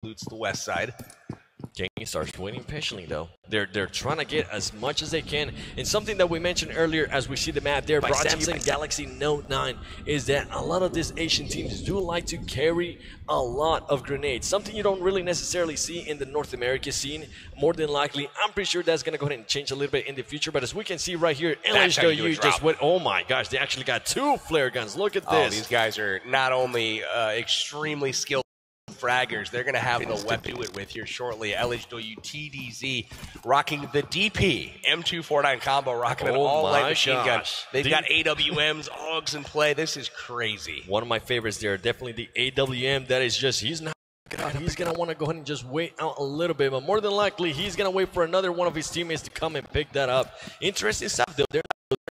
includes the west side. Gang starts waiting patiently though. They're trying to get as much as they can. And something that we mentioned earlier as we see the map there by Samsung Galaxy Note 9 is that a lot of these Asian teams do like to carry a lot of grenades. Something you don't really necessarily see in the North America scene. More than likely, I'm pretty sure that's going to go ahead and change a little bit in the future. But as we can see right here, Chalenge DU just went, oh my gosh, they actually got 2 flare guns. Look at this. These guys are not only extremely skilled fraggers, they're going to have the weapon to do it with here shortly. Chalenge DU TDZ rocking the DP M249 combo, rocking an all-light machine gun. They've got AWMs, AUGs in play. This is crazy. One of my favorites there, definitely the AWM. That is just, he's not God, he's going to want to go ahead and just wait out a little bit, but more than likely, he's going to wait for another one of his teammates to come and pick that up. Interesting stuff, though. They're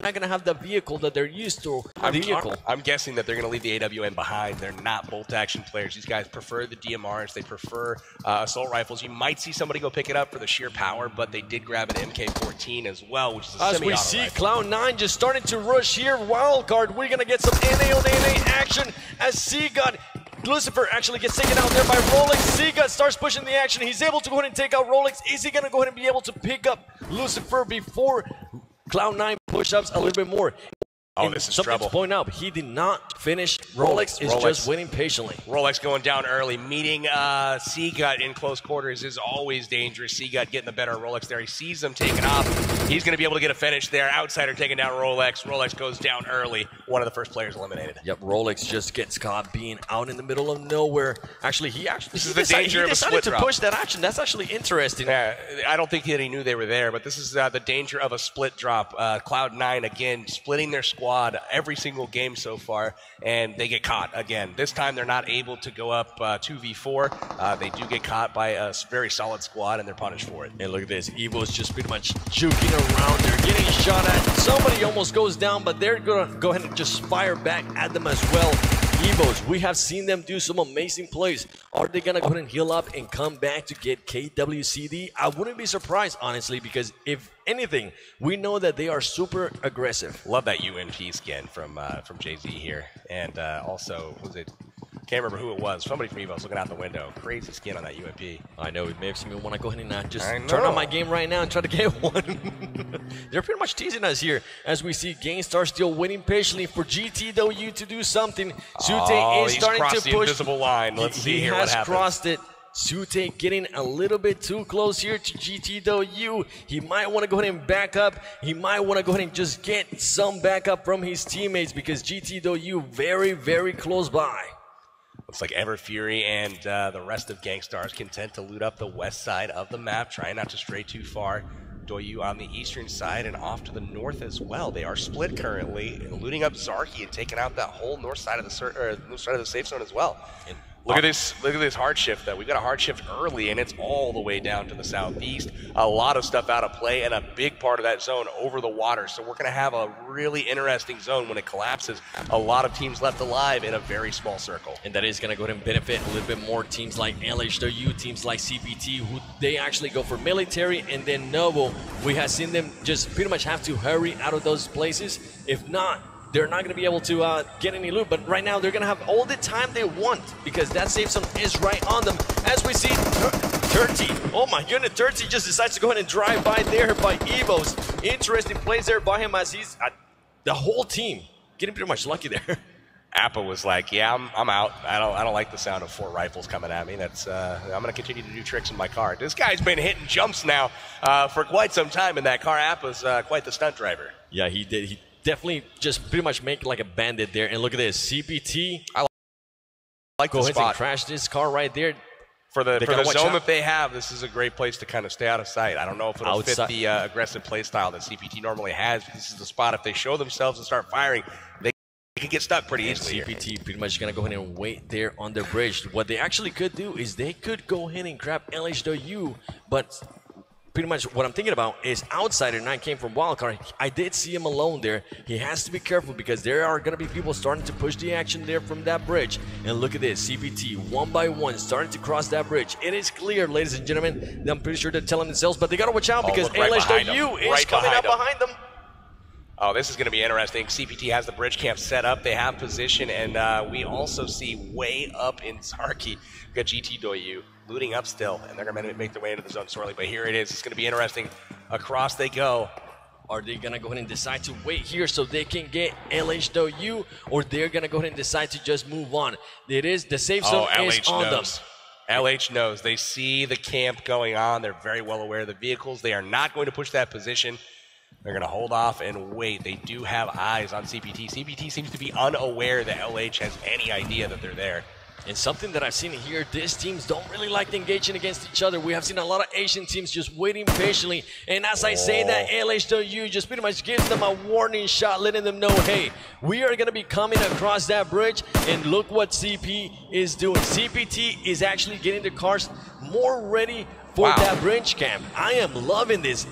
not going to have the vehicle that they're used to. I'm guessing that they're going to leave the AWM behind. They're not bolt-action players. These guys prefer the DMRs. They prefer assault rifles. You might see somebody go pick it up for the sheer power, but they did grab an MK14 as well, which is a semi-auto rifle. As we see rifle. Cloud9 just starting to rush here. Wildcard, we're going to get some NA on NA action as Seagut Lucifer actually gets taken out there by Rolex. Seagut starts pushing the action. He's able to go ahead and take out Rolex. Is he going to go ahead and be able to pick up Lucifer before Cloud9 push-ups a little bit more? Oh, and this is something trouble. to point out, he did not finish. Rolex is just waiting patiently. Rolex going down early. Meeting Seagut in close quarters is always dangerous. Seagut getting the better of Rolex there. He sees them taking off. He's going to be able to get a finish there. Outsider taking down Rolex. Rolex goes down early. One of the first players eliminated. Yep, Rolex just gets caught being out in the middle of nowhere. Actually, this is the danger of a split drop. To push that action. That's actually interesting. Yeah, I don't think that he knew they were there, but this is the danger of a split drop. Cloud9 again splitting their squad every single game so far, and they get caught again. This time they're not able to go up 2v4. They do get caught by a very solid squad, and they're punished for it. And look at this. Evo's just pretty much juking around. They're getting shot at. Somebody almost goes down, but they're going to go ahead and just fire back at them as well. Evos, we have seen them do some amazing plays. Are they going to go ahead and heal up and come back to get KWCD? I wouldn't be surprised, honestly, because if anything, we know that they are super aggressive. Love that UMP skin from Jay-Z here. And also, was it? Can't remember who it was. Somebody from Evo's looking out the window. Crazy skin on that UMP. I know. It makes me want to go ahead and just turn on my game right now and try to get one. They're pretty much teasing us here as we see Gangstar still waiting patiently for GTW to do something. Sute is starting to push. The invisible line. Let's see here what happens. He has crossed it. Sute getting a little bit too close here to GTW. He might want to go ahead and back up. He might want to go ahead and just get some backup from his teammates because GTW very, very close by. Looks like Everfury and the rest of Gangstar is content to loot up the west side of the map, trying not to stray too far. DU on the eastern side and off to the north as well. They are split currently, looting up Zarky and taking out that whole north side of the safe zone as well. And look at this hard shift though. We've got a hard shift early and it's all the way down to the southeast. A lot of stuff out of play and a big part of that zone over the water. So we're gonna have a really interesting zone when it collapses. A lot of teams left alive in a very small circle. And that is gonna go ahead and benefit a little bit more teams like LHW, teams like CPT, who they actually go for military, and then Novo. We have seen them just pretty much have to hurry out of those places. If not, they're not going to be able to get any loot, but right now they're going to have all the time they want because that safe zone is right on them. As we see, Turty, oh my goodness, Turty just decides to go ahead and drive by there by Evos. Interesting plays there by him as he's the whole team getting pretty much lucky there. Appa was like, yeah, I'm out. I don't like the sound of 4 rifles coming at me. That's I'm going to continue to do tricks in my car. This guy's been hitting jumps now for quite some time in that car. Appa's quite the stunt driver. Yeah, he did. He definitely just pretty much make like a bandit there. And look at this, CPT. I like go the ahead spot. and crash this car right there. For the zone that they have, this is a great place to kind of stay out of sight. I don't know if it'll fit the aggressive play style that CPT normally has. This is the spot. If they show themselves and start firing, they can get stuck pretty easily. CPT pretty much going to go ahead and wait there on the bridge. What they actually could do is they could go ahead and grab LHW, but pretty much what I'm thinking about is Outsider 9 came from Wildcard. I did see him alone there. He has to be careful because there are going to be people starting to push the action there from that bridge. And look at this, CPT one by one starting to cross that bridge. It is clear, ladies and gentlemen. I'm pretty sure they're telling themselves, but they got to watch out because LHW is coming up behind them. Oh, this is going to be interesting. CPT has the bridge camp set up. They have position, and we also see way up in Zarky, we've got GTW looting up still, and they're going to make their way into the zone sorely. But here it is. It's going to be interesting. Across they go. Are they going to go ahead and decide to wait here so they can get LHW, or they're going to go ahead and decide to just move on? It is the safe zone is on them. LH knows. They see the camp going on. They're very well aware of the vehicles. They are not going to push that position. They're going to hold off and wait. They do have eyes on CPT. CPT seems to be unaware that LH has any idea that they're there. And something that I've seen here, these teams don't really like engaging against each other. We have seen a lot of Asian teams just waiting patiently. And as I say that, LHW just pretty much gives them a warning shot, letting them know, hey, we are going to be coming across that bridge. And look what CP is doing. CPT is actually getting the cars more ready for that bridge camp. I am loving this.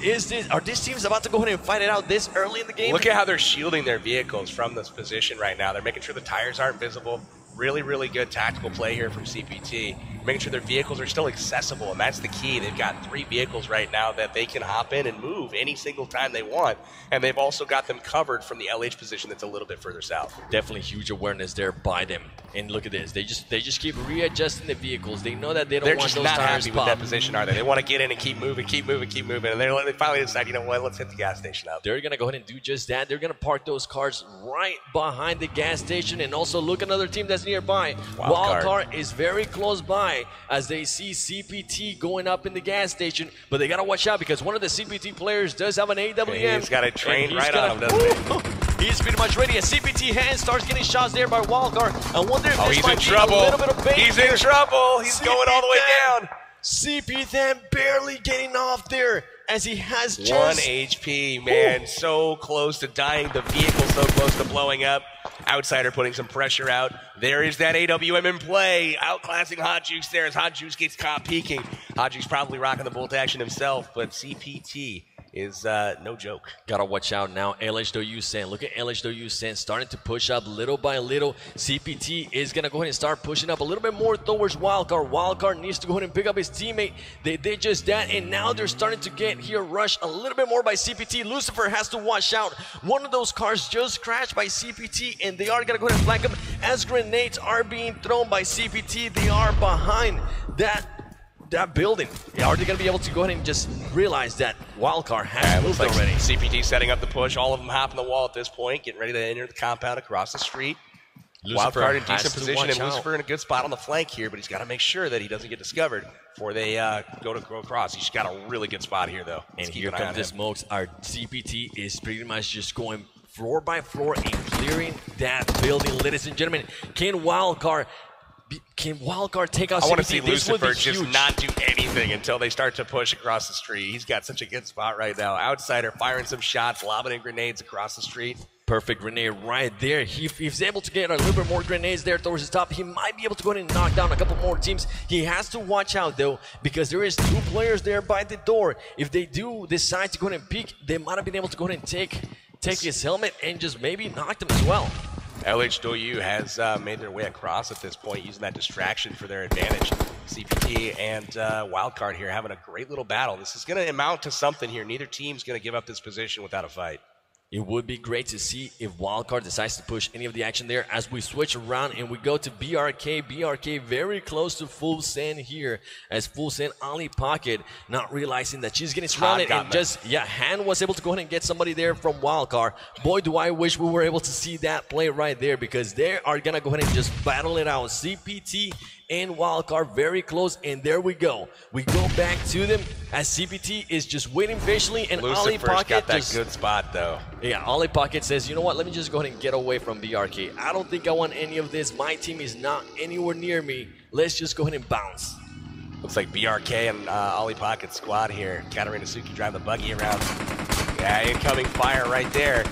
Are these teams about to go ahead and fight it out this early in the game? Look at how they're shielding their vehicles from this position right now. They're making sure the tires aren't visible. Really, really good tactical play here from CPT. Making sure their vehicles are still accessible, and that's the key. They've got 3 vehicles right now that they can hop in and move any single time they want, and they've also got them covered from the LH position that's a little bit further south. Definitely huge awareness there by them. And look at this. They just keep readjusting the vehicles. They know that they don't want those tires They're just not happy pop. with that position, are they? They want to get in and keep moving, and they finally decide, you know what, let's hit the gas station up. They're going to go ahead and do just that. They're going to park those cars right behind the gas station, and also look at another team that's nearby. Wildcard is very close by as they see CPT going up in the gas station, but they got to watch out because one of the CPT players does have an AWM. He's got a train right on him, doesn't he? He's pretty much ready. A CPT hand starts getting shots there by Wildcard. I wonder if this he's might in be trouble. a little bit of bait He's here. in trouble. He's going all the way down. CP then barely getting off there as he has just 1 HP, man. So close to dying. The vehicle so close to blowing up. Outsider putting some pressure out. There is that AWM in play. Outclassing Hot Juice there as Hot Juice gets caught peeking. Hot Juice probably rocking the bolt action himself, but CPT is no joke. Gotta watch out now. LHW Sen. Look at LHW Sen starting to push up little by little. CPT is gonna go ahead and start pushing up a little bit more towards Wildcard. Wildcard needs to go ahead and pick up his teammate. They did just that, and now they're starting to get here rushed a little bit more by CPT. Lucifer has to watch out. One of those cars just crashed by CPT, and they are gonna go ahead and flank him as grenades are being thrown by CPT. They are behind that building. Are they going to be able to go ahead and just realize that Wildcard has moved already? CPT setting up the push. All of them hopping the wall at this point, getting ready to enter the compound across the street. Wildcard in decent position, and Lucifer in a good spot on the flank here, but he's got to make sure that he doesn't get discovered before they go across. He's got a really good spot here, though. And here comes the smokes. Our CPT is pretty much just going floor by floor and clearing that building, ladies and gentlemen. Can Wildcard take out CPT? I want to see Lucifer just huge. not do anything until they start to push across the street. He's got such a good spot right now. Outsider firing some shots, lobbing in grenades across the street. Perfect grenade right there. If he's able to get a little bit more grenades there towards the top, he might be able to go ahead and knock down a couple more teams. He has to watch out, though, because there is 2 players there by the door. If they do decide to go ahead and peek, they might have been able to go ahead and take his helmet and just maybe knock them as well. LHW has made their way across at this point, using that distraction for their advantage. CPT and Wildcard here having a great little battle. This is going to amount to something here. Neither team's going to give up this position without a fight. It would be great to see if Wildcard decides to push any of the action there as we switch around and we go to BRK. BRK very close to Full Send here as Full Send only pocket, not realizing that she's getting surrounded and Han was able to go ahead and get somebody there from Wildcard. Boy, do I wish we were able to see that play right there because they are going to go ahead and just battle it out. CPT and Wildcard very close, and there we go. We go back to them as CPT is just waiting patiently, and Ollie Pocket got that good spot, though. Yeah, Ollie Pocket says, you know what, let me just go ahead and get away from BRK. I don't think I want any of this. My team is not anywhere near me. Let's just go ahead and bounce. Looks like BRK and Ollie Pocket squad here. Katarina Suki drive the buggy around. Yeah, incoming fire right there.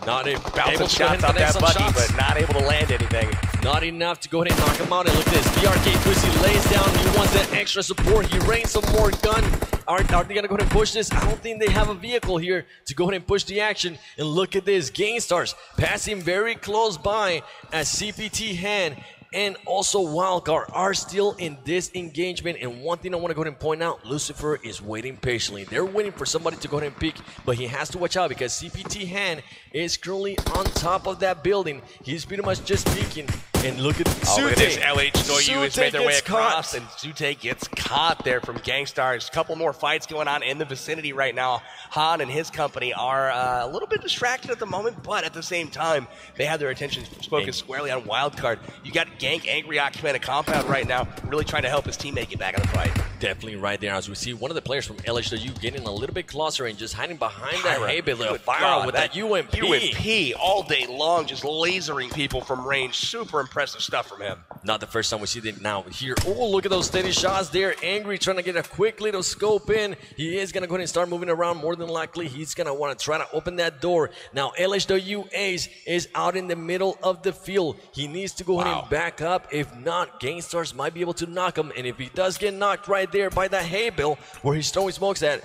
Not bouncing shots off that buggy, but not able to land anything. Not enough to go ahead and knock him out. And look at this. BRK Pussy lays down. He wants that extra support. He rains some more gun. Are they going to go ahead and push this? I don't think they have a vehicle here to go ahead and push the action. And look at this. Gainstars passing very close by as CPT Han and also Wildcard are still in this engagement. And one thing I want to go ahead and point out, Lucifer is waiting patiently. They're waiting for somebody to go ahead and peek, but he has to watch out because CPT Han is currently on top of that building. He's pretty much just peeking. And look at look at this. LHW has made their way across, caught. and Zute gets caught there from Gangstars. A couple more fights going on in the vicinity right now. Han and his company are a little bit distracted at the moment, but at the same time, they have their attention focused squarely on Wildcard. You got Gank angry occupying a compound right now, really trying to help his teammate get back in the fight. Definitely right there. As we see one of the players from LHW getting a little bit closer and just hiding behind that hay bale. Fire with that UMP. UMP all day long, just lasering people from range. Super impressive stuff from him. Not the first time we see that now here. Oh, look at those steady shots there. Angry trying to get a quick little scope in. He is going to go ahead and start moving around. More than likely, he's going to want to try to open that door. Now, LHW Ace is out in the middle of the field. He needs to go ahead and back up. If not, Gangstars might be able to knock him. And if he does get knocked right there by that hay bale where he's throwing smokes at,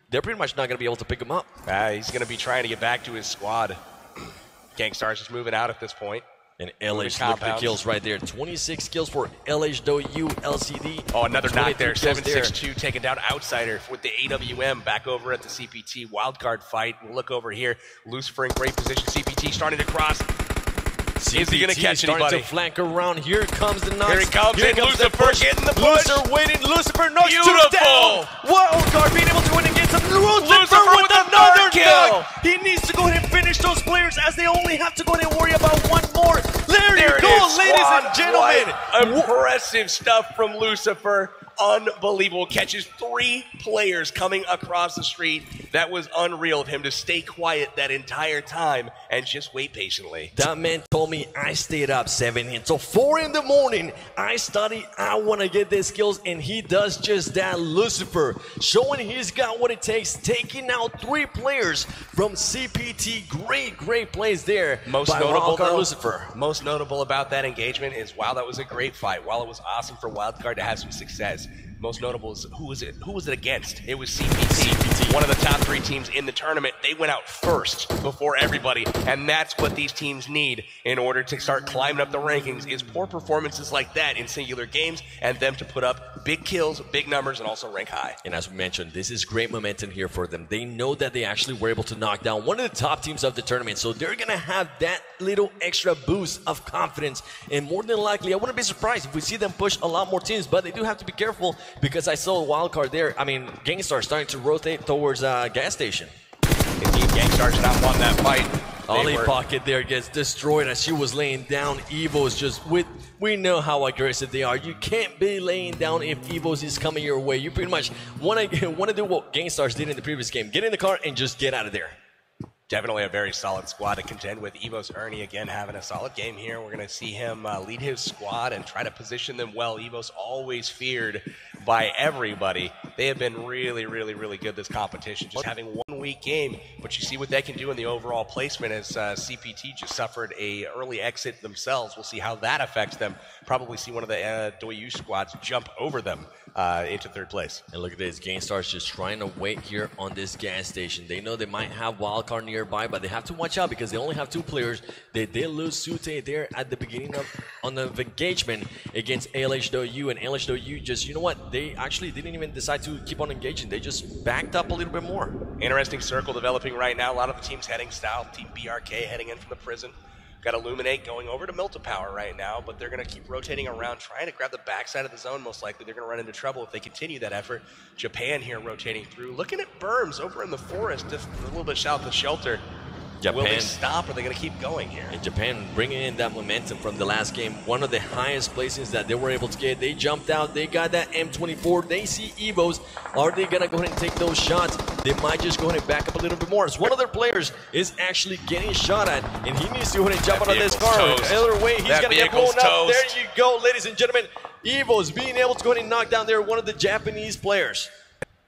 they're pretty much not going to be able to pick him up. He's going to be trying to get back to his squad. Gangstars is moving out at this point. And LH, look at the kills right there. 26 kills for LHW LCD. Oh, another knock there. 762 taking down Outsider with the AWM back over at the CPT wildcard fight. We'll look over here. Lucifer in great position. CPT starting to cross. CPT is he going to catch starting anybody? To flank around. Here comes the knock. Here he comes in. Lucifer getting the push. Lucifer waiting. Lucifer knocks two Beautiful. down. Wildcard being able to win and get some. Lucifer with another kill. He needs to go ahead and finish those players as they only have to go ahead and worry about one more. There you go, ladies and gentlemen. Impressive stuff from Lucifer. Unbelievable. Catches 3 players coming across the street. That was unreal of him to stay quiet that entire time and just wait patiently. That man told me I stayed up 7 until 4 in the morning. I studied, I want to get these skills, and he does just that. Lucifer showing he's got what it takes, taking out 3 players from CPT. Great plays there. Most notable, though, Lucifer. Most notable about that engagement is while that was a great fight, while it was awesome for Wildcard to have some success, most notable is who was it against? It was CPT, one of the top 3 teams in the tournament. They went out first before everybody, and that's what these teams need in order to start climbing up the rankings, is poor performances like that in singular games and them to put up big kills, big numbers, and also rank high. And as we mentioned, this is great momentum here for them. They know that they actually were able to knock down one of the top teams of the tournament, so they're going to have that little extra boost of confidence, and more than likely, I wouldn't be surprised if we see them push a lot more teams, but they do have to be careful because I saw a wildcard there. I mean, Gangstar starting to rotate towards gas station. Indeed, Gangstar's not won that fight. Ollie Pocket there gets destroyed as she was laying down. Evo's just we know how aggressive they are. You can't be laying down if Evo's is coming your way. You pretty much want to do what Gangstars did in the previous game. Get in the car and just get out of there. Definitely a very solid squad to contend with. Evo's Ernie again having a solid game here. We're going to see him lead his squad and try to position them well. Evo's always feared by everybody. They have been really good this competition, just having one weak game. But you see what they can do in the overall placement as CPT just suffered a early exit themselves. We'll see how that affects them. Probably see one of the DU squads jump over them into 3rd place. And look at this, Gangstar's just trying to wait here on this gas station. They know they might have wildcard nearby, but they have to watch out because they only have 2 players. They did lose Sute there at the beginning on the engagement against LHW, and LHW just, you know what, they actually didn't even decide to keep on engaging. They just backed up a little bit more. Interesting circle developing right now. A lot of the teams heading south. Team BRK heading in from the prison. Got Illuminate going over to Milta Power right now, but they're going to keep rotating around, trying to grab the backside of the zone. Most likely they're going to run into trouble if they continue that effort. Japan here rotating through. Looking at Berms over in the forest, just a little bit south of Shelter. Will they stop, or are they going to keep going here? And Japan bringing in that momentum from the last game. One of the highest placings that they were able to get. They jumped out. They got that M24. They see Evos. Are they going to go ahead and take those shots? They might just go ahead and back up a little bit more. As one of their players is actually getting shot at, and he needs to go ahead and jump out of this car. Either way, he's going to get blown up. There you go, ladies and gentlemen. Evos being able to go ahead and knock down there one of the Japanese players.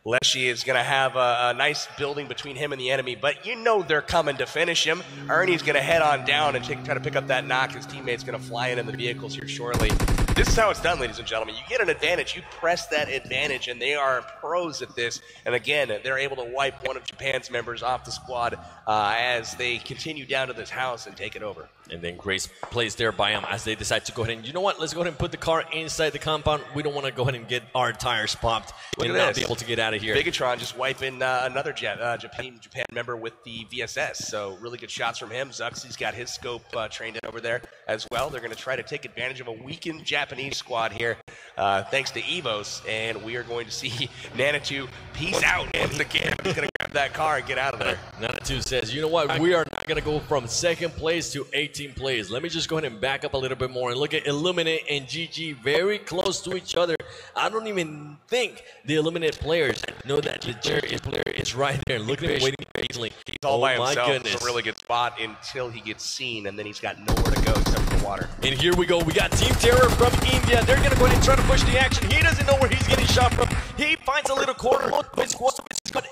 Leshy is going to have a nice building between him and the enemy, but you know they're coming to finish him. Ernie's going to head on down and try to pick up that knock. His teammate's going to fly in the vehicles here shortly. This is how it's done, ladies and gentlemen. You get an advantage, you press that advantage, and they are pros at this. And again, they're able to wipe one of Japan's members off the squad as they continue down to this house and take it over. And then Grace plays there by him as they decide to go ahead and, you know what, let's go ahead and put the car inside the compound. We don't want to go ahead and get our tires popped and not be able to get out of here. Bigatron just wiping another Japan member with the VSS. So really good shots from him. Zuxy's got his scope trained in over there as well. They're going to try to take advantage of a weakened Japanese squad here thanks to Evos. And we are going to see Nana2 peace out once again. He's going to grab that car and get out of there. Nana2 says, you know what, we are not going to go from second place to 18th place. Let me just go ahead and back up a little bit more and look at Illuminate and GG very close to each other. I don't even think the Illuminate players know that the Jerry player is right there. Look at him waiting patiently. He's all by himself. It's a really good spot until he gets seen, and then he's got nowhere to go except for the water. And here we go. We got Team Terror from India. They're going to go ahead and try to push the action. He doesn't know where he's getting shot from. He finds a little corner. His squad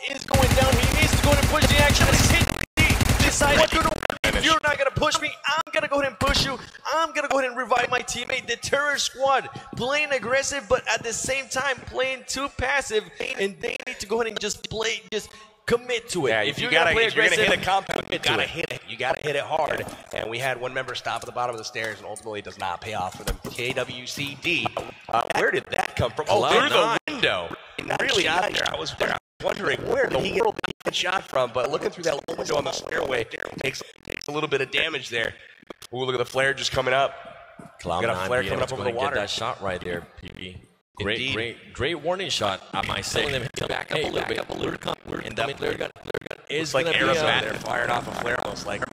is going down. He needs to go ahead and push the action, but he's hit. Decided, you know, if you're not going to push me, I'm going to go ahead and push you. I'm going to go ahead and revive my teammate. The Terror squad playing aggressive, but at the same time playing too passive, and they need to go ahead and just play, just commit to it. Yeah, if you're going to hit a compound, you got to hit it. You got to hit it hard. And we had one member stop at the bottom of the stairs, and ultimately it does not pay off for them. KWCD. Where did that come from? Oh, through the window. Really out there. I was wondering where in the world did he get shot from, but looking through that little window on the stairway takes a little bit of damage there. Ooh, look at the flare just coming up. Cloud9 got a flare coming up over the water. Get that shot right there, PB. Great warning shot. I might say them to back up a little bit. And that flare gun is like going to be Aeroman firing off a flare most likely.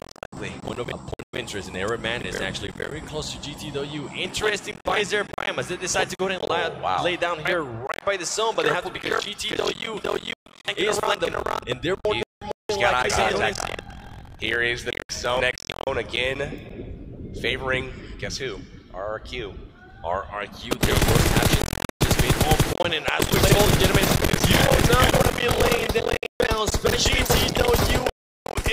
One of interest, and Aeroman is actually very close to GTW. Interesting buys there by him as they decide to go ahead and lay down here right by the zone, but they have to be because GTW is on them, and they're more got eye contact. Here is the next zone again, favoring, guess who? RRQ. RRQ, their worst actions just made on point, and as we told gentlemen, you are not going to be laying down, but GTW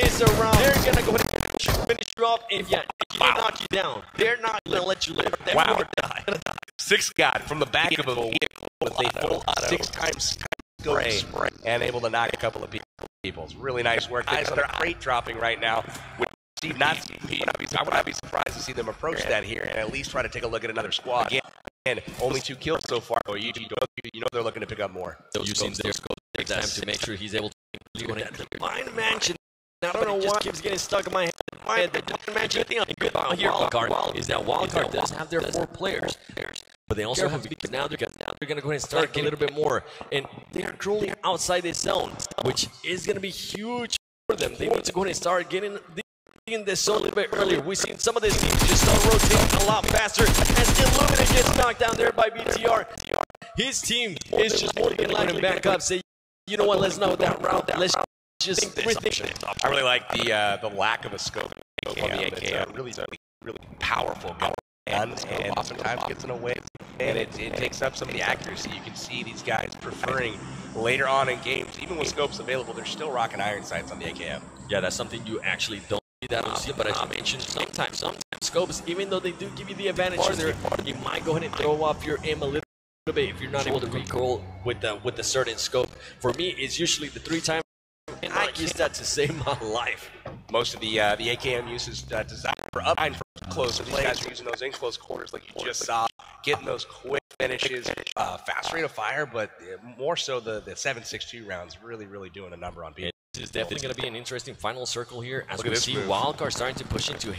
is around. They're going to go ahead and finish you off, and if you knock you down, they're not going to let you live. They're going to die. Six got from the back of a vehicle with a full 6 times spray and able to knock a couple of people. It's really nice work. Guys on their crate dropping right now. I would not be surprised to see them approach that here and at least try to take a look at another squad. Again, only 2 kills so far. You know they're looking to pick up more. Using their scope time to make sure he's able to go that divine mansion. I don't know why it keeps getting stuck in my head. The divine mansion thing good about here, Wildcard, is that Wildcard does have their 4 players. But they also have, because now they're going to go ahead and start a little bit more. And they're cruising outside this zone, which is going to be huge for them. They need to go ahead and start getting in this zone a little bit earlier. We've seen some of these teams just start rotating a lot faster as Illuminate gets knocked down there by BTR. His team is just looking like him back up, say, you know what, let's not that route. Let's just rethink. I really like the lack of a scope on the AKM. Really powerful gun. And oftentimes gets in a way, and it takes up some of the accuracy. You can see these guys preferring later on in games, even with scopes available, they're still rocking iron sights on the AKM. Yeah, that's something you actually don't see that often, but as I mentioned, sometimes scopes, even though they do give you the advantage there, you might go ahead and throw off your aim a little bit if you're not able to recoil with the certain scope. For me, it's usually the 3 times, and I use that to save my life. Most of the AKM use is designed for up and close, so these guys are using those in close quarters like you just saw, getting those quick finishes, fast rate of fire, but more so the 7.62 rounds really doing a number on people. This is definitely going to be an interesting final circle here as we see Wildcard starting to push into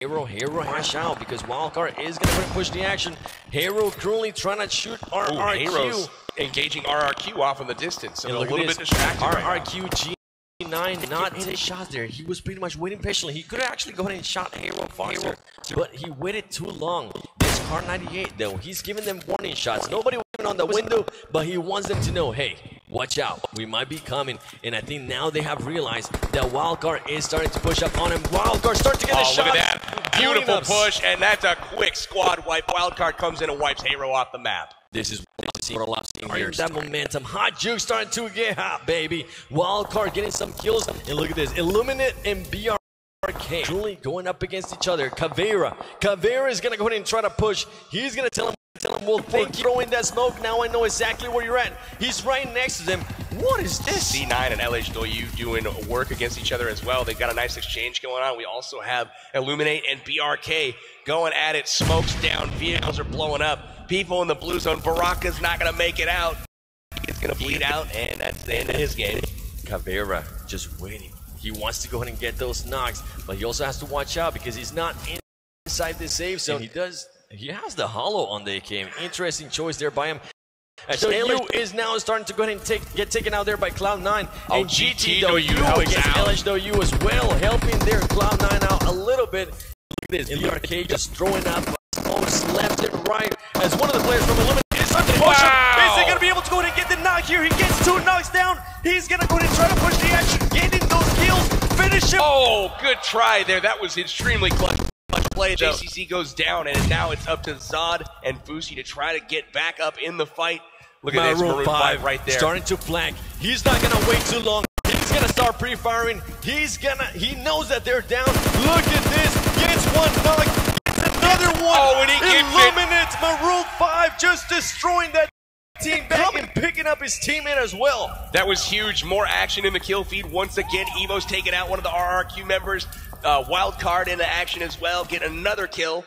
Hero hash out because Wildcard is going to push the action. Hero currently trying to shoot RRQ. Hero's engaging RRQ off in the distance, so a little bit distracted. RRQ G9 not in his shots there. He was pretty much waiting patiently. He could have actually gone ahead and shot Hero faster, but he waited too long. This Car 98 though, he's giving them warning shots. Nobody went on the window, but he wants them to know, hey, watch out, we might be coming. And I think now they have realized that Wildcard is starting to push up on him. Wildcard starts to get a shot. Look at that. Beautiful push, and that's a quick squad wipe. Wildcard comes in and wipes Hero off the map. This is what I'm seeing here. That momentum. Hot Juke starting to get hot, baby. Wildcard getting some kills. And look at this. Illuminate and BRK truly going up against each other. Caveira is going to go ahead and try to push. He's going to tell him telling him, well, thank you for throwing that smoke. Now I know exactly where you're at. He's right next to them. What is this? C9 and LH doing work against each other as well. They've got a nice exchange going on. We also have Illuminate and BRK going at it. Smoke's down. Vehicles are blowing up. People in the blue zone. Baraka's not going to make it out. He's going to bleed out, and that's the end of his game. Caveira just waiting. He wants to go ahead and get those knocks, but he also has to watch out because he's not inside the safe zone. He has the hollow on the AK. Interesting choice there by him. So LU is now starting to go ahead and get taken out there by Cloud9. Oh, and GTW against LHW as well, helping their Cloud9 out a little bit. Look at this, BRK just throwing up smokes left and right as one of the players from Illuminate is starting to push him. Is he going to be able to go ahead and get the knock here? He gets 2 knocks down. He's going to go ahead and try to push the action, getting those kills, finish him. Oh, good try there. That was extremely clutch play. JCC goes down, and now it's up to Zod and Fusi to try to get back up in the fight. Look at this, Maroon 5 right there. Starting to flank. He's not going to wait too long. He's going to start pre-firing. He knows that they're down. Look at this. Gets 1 knock. Gets another one. Oh, and he Illuminates Maroon 5, just destroying that team back and picking up his teammate as well. That was huge. More action in the kill feed. Once again, Evo's taking out one of the RRQ members. Wild card into action as well. Get another kill.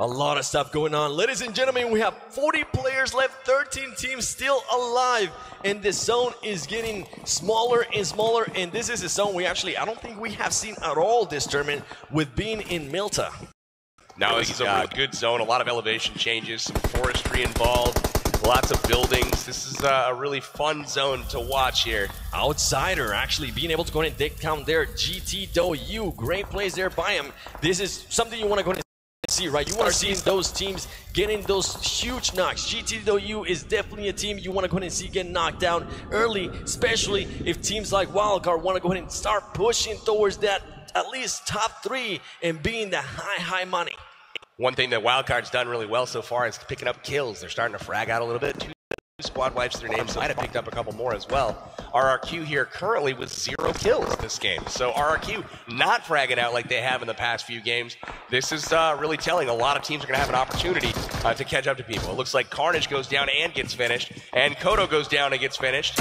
A lot of stuff going on. Ladies and gentlemen, we have 40 players left, 13 teams still alive, and the zone is getting smaller and smaller, and this is a zone I don't think we have seen at all this tournament with being in Milta. No, it's a good zone, a lot of elevation changes, some forestry involved, lots of buildings. This is a really fun zone to watch here. Outsider actually being able to go ahead and take down there. GTW, great plays there by him. This is something you want to go ahead and see, right? You want to see those teams getting those huge knocks. GTW is definitely a team you want to go ahead and see get knocked down early, especially if teams like Wildcard want to go ahead and start pushing towards that at least top 3 and being the high money. One thing that Wildcard's done really well so far is picking up kills. They're starting to frag out a little bit. 2 squad wipes their names. Might have picked up a couple more as well. RRQ here currently with 0 kills this game. So RRQ not fragging out like they have in the past few games. This is really telling. A lot of teams are going to have an opportunity to catch up to people. It looks like Carnage goes down and gets finished, and Kodo goes down and gets finished.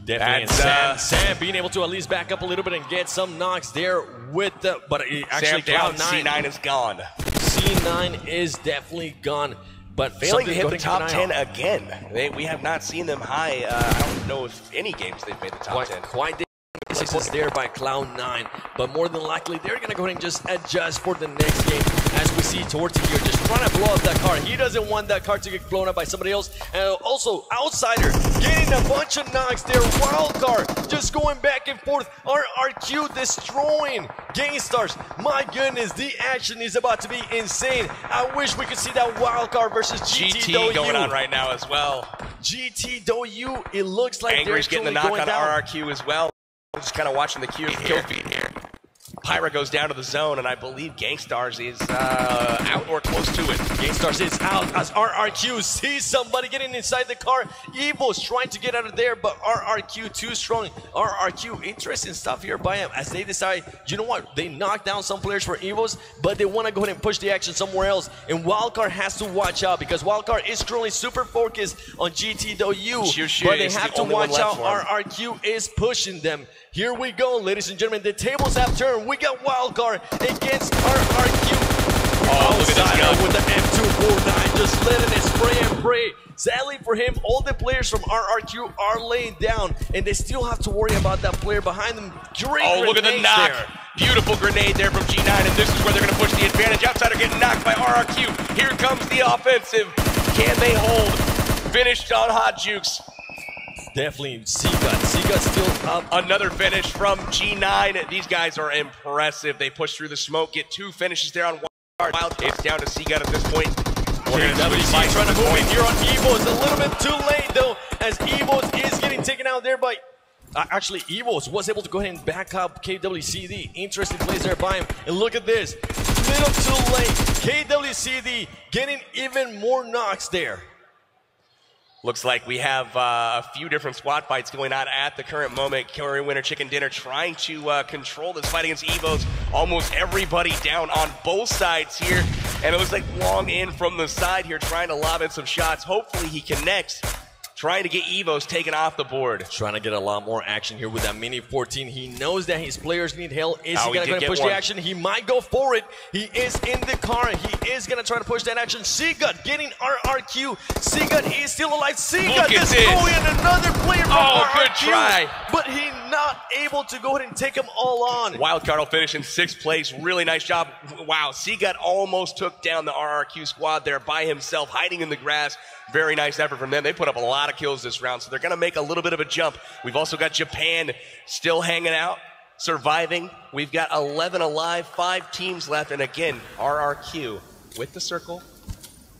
Definitely, and Sam being able to at least back up a little bit and get some knocks there with the, but actually Sam down, C9 is gone. C9 is definitely gone. But failing to hit the top 10 again. We have not seen them high. I don't know if any games they've made the top 10. Quite is there by Cloud9, but more than likely they're gonna go ahead and just adjust for the next game. As we see Torty here just trying to blow up that car. He doesn't want that car to get blown up by somebody else. And also Outsider getting a bunch of knocks there. Wildcard just going back and forth. RRQ destroying Gangstars. My goodness, the action is about to be insane. I wish we could see that Wildcard versus GTW going on right now as well. GTW, it looks like Angry's they're getting the knock on down. RRQ as well. Just kind of watching the kill feed here. Pyra goes down to the zone, and I believe Gangstars is out or close to it. Gangstars is out as RRQ sees somebody getting inside the car. Evo's trying to get out of there, but RRQ too strong. RRQ, interesting stuff here by him as they decide, you know what, they knock down some players for Evos, but they want to go ahead and push the action somewhere else. And Wildcard has to watch out because Wildcard is currently super focused on GTW, but they have to watch out. RRQ is pushing them. Here we go, ladies and gentlemen. The tables have turned. We got Wildcard against RRQ. Oh, look at this guy with the M249, just letting it spray and pray. Sadly for him, all the players from RRQ are laying down, and they still have to worry about that player behind them. Great look at the knock. There. Beautiful grenade there from G9, and this is where they're going to push the advantage. Outsider getting knocked by RRQ. Here comes the offensive. Can they hold? Finished on Hot Jukes. Definitely Seagut still up. Another finish from G9. These guys are impressive. They push through the smoke, get 2 finishes there on Wild. It's down to Seagut at this point. KWC trying to move in here on Evo. It's a little bit too late though, as Evo is getting taken out there by... actually, Evo was able to go ahead and back up KWCD. Interesting plays there by him. And look at this. Little too late. KWCD getting even more knocks there. Looks like we have a few different squad fights going on at the current moment. Curry Winner Chicken Dinner trying to control this fight against Evos. Almost everybody down on both sides here. and it looks like long in from the side here, trying to lob in some shots. Hopefully he connects. Trying to get Evos taken off the board. Trying to get a lot more action here with that Mini 14. He knows that his players need help. Is he going to push the action? He might go for it. He is in the car. He is going to try to push that action. Seagut getting RRQ. Seagut is still alive. Seagut destroying another player from RRQ. Good try. But he not able to go ahead and take them all on. Wildcard will finish in 6th place. Really nice job. Wow, Seagut almost took down the RRQ squad there by himself, hiding in the grass. Very nice effort from them. They put up a lot of kills this round, so they're going to make a little bit of a jump. We've also got Japan still hanging out, surviving. We've got 11 alive, 5 teams left, and again, RRQ with the circle,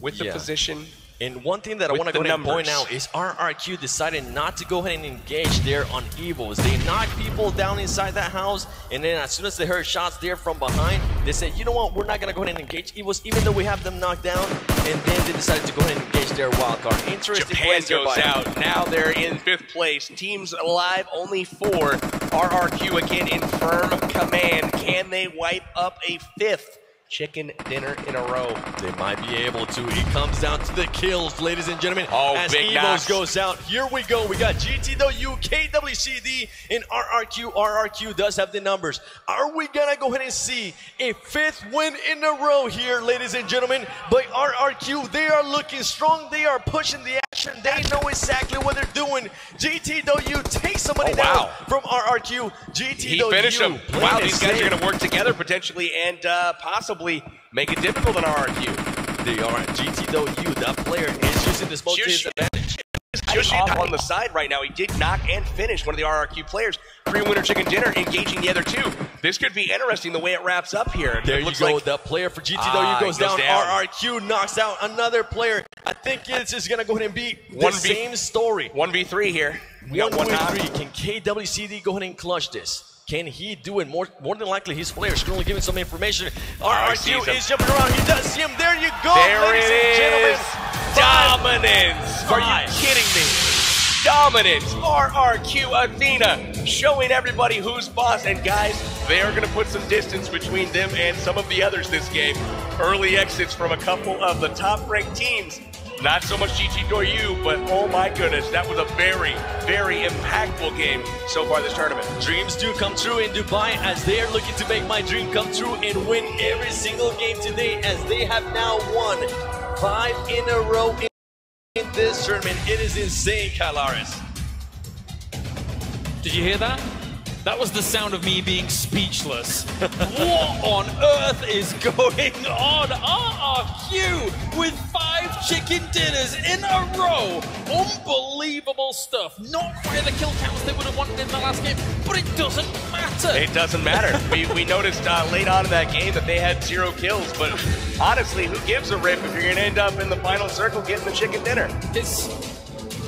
with the position. And one thing that I want to go ahead and point out is RRQ decided not to go ahead and engage there on Evos. They knocked people down inside that house, and then as soon as they heard shots there from behind, they said, you know what, we're not going to go ahead and engage Evos, even though we have them knocked down. And then they decided to go ahead and engage their wildcard. Interesting. Japan goes out. Now they're in 5th place. Teams alive, only 4. RRQ again in firm command. Can they wipe up a 5th chicken dinner in a row? They might be able to. It comes down to the kills, ladies and gentlemen. Oh, as big Evos knocks. goes out. Here we go. We got GTW, KWCD, and RRQ. RRQ does have the numbers. Are we going to go ahead and see a 5th win in a row here, ladies and gentlemen? By RRQ, they are looking strong. They are pushing the action. They know exactly what they're doing. GTW takes somebody down from RRQ. GTW. He finished him. Wow, these guys are going to work together potentially and possibly make it difficult on RRQ. They are. GTW, that player is using this most to his advantage. Just off on the side right now. He did knock and finish one of the RRQ players. Winner chicken dinner engaging the other 2. This could be interesting the way it wraps up here. There you go. The player for GTW goes down. RRQ knocks out another player. I think it's just going to go ahead and be the same story. 1v3 here. We got 1v3. Can KWCD go ahead and clutch this? Can he do it? More than likely, his players currently giving some information. RRQ is jumping around. He does see him. There you go, ladies and gentlemen. Dominance. Are you kidding me? Dominance. RRQ Athena showing everybody who's boss. And guys, they are going to put some distance between them and some of the others this game. Early exits from a couple of the top-ranked teams. Not so much GTW, but oh my goodness, that was a very, very impactful game so far this tournament. Dreams do come true in Dubai as they are looking to make my dream come true and win every single game today, as they have now won 5 in a row in this tournament. It is insane, Kalaris. Did you hear that? That was the sound of me being speechless. What on earth is going on? RRQ with 5 chicken dinners in a row. Unbelievable stuff. Not quite the kill counts they would have wanted in the last game, but it doesn't matter. It doesn't matter. we noticed late on in that game that they had 0 kills, but honestly, who gives a rip if you're going to end up in the final circle getting the chicken dinner?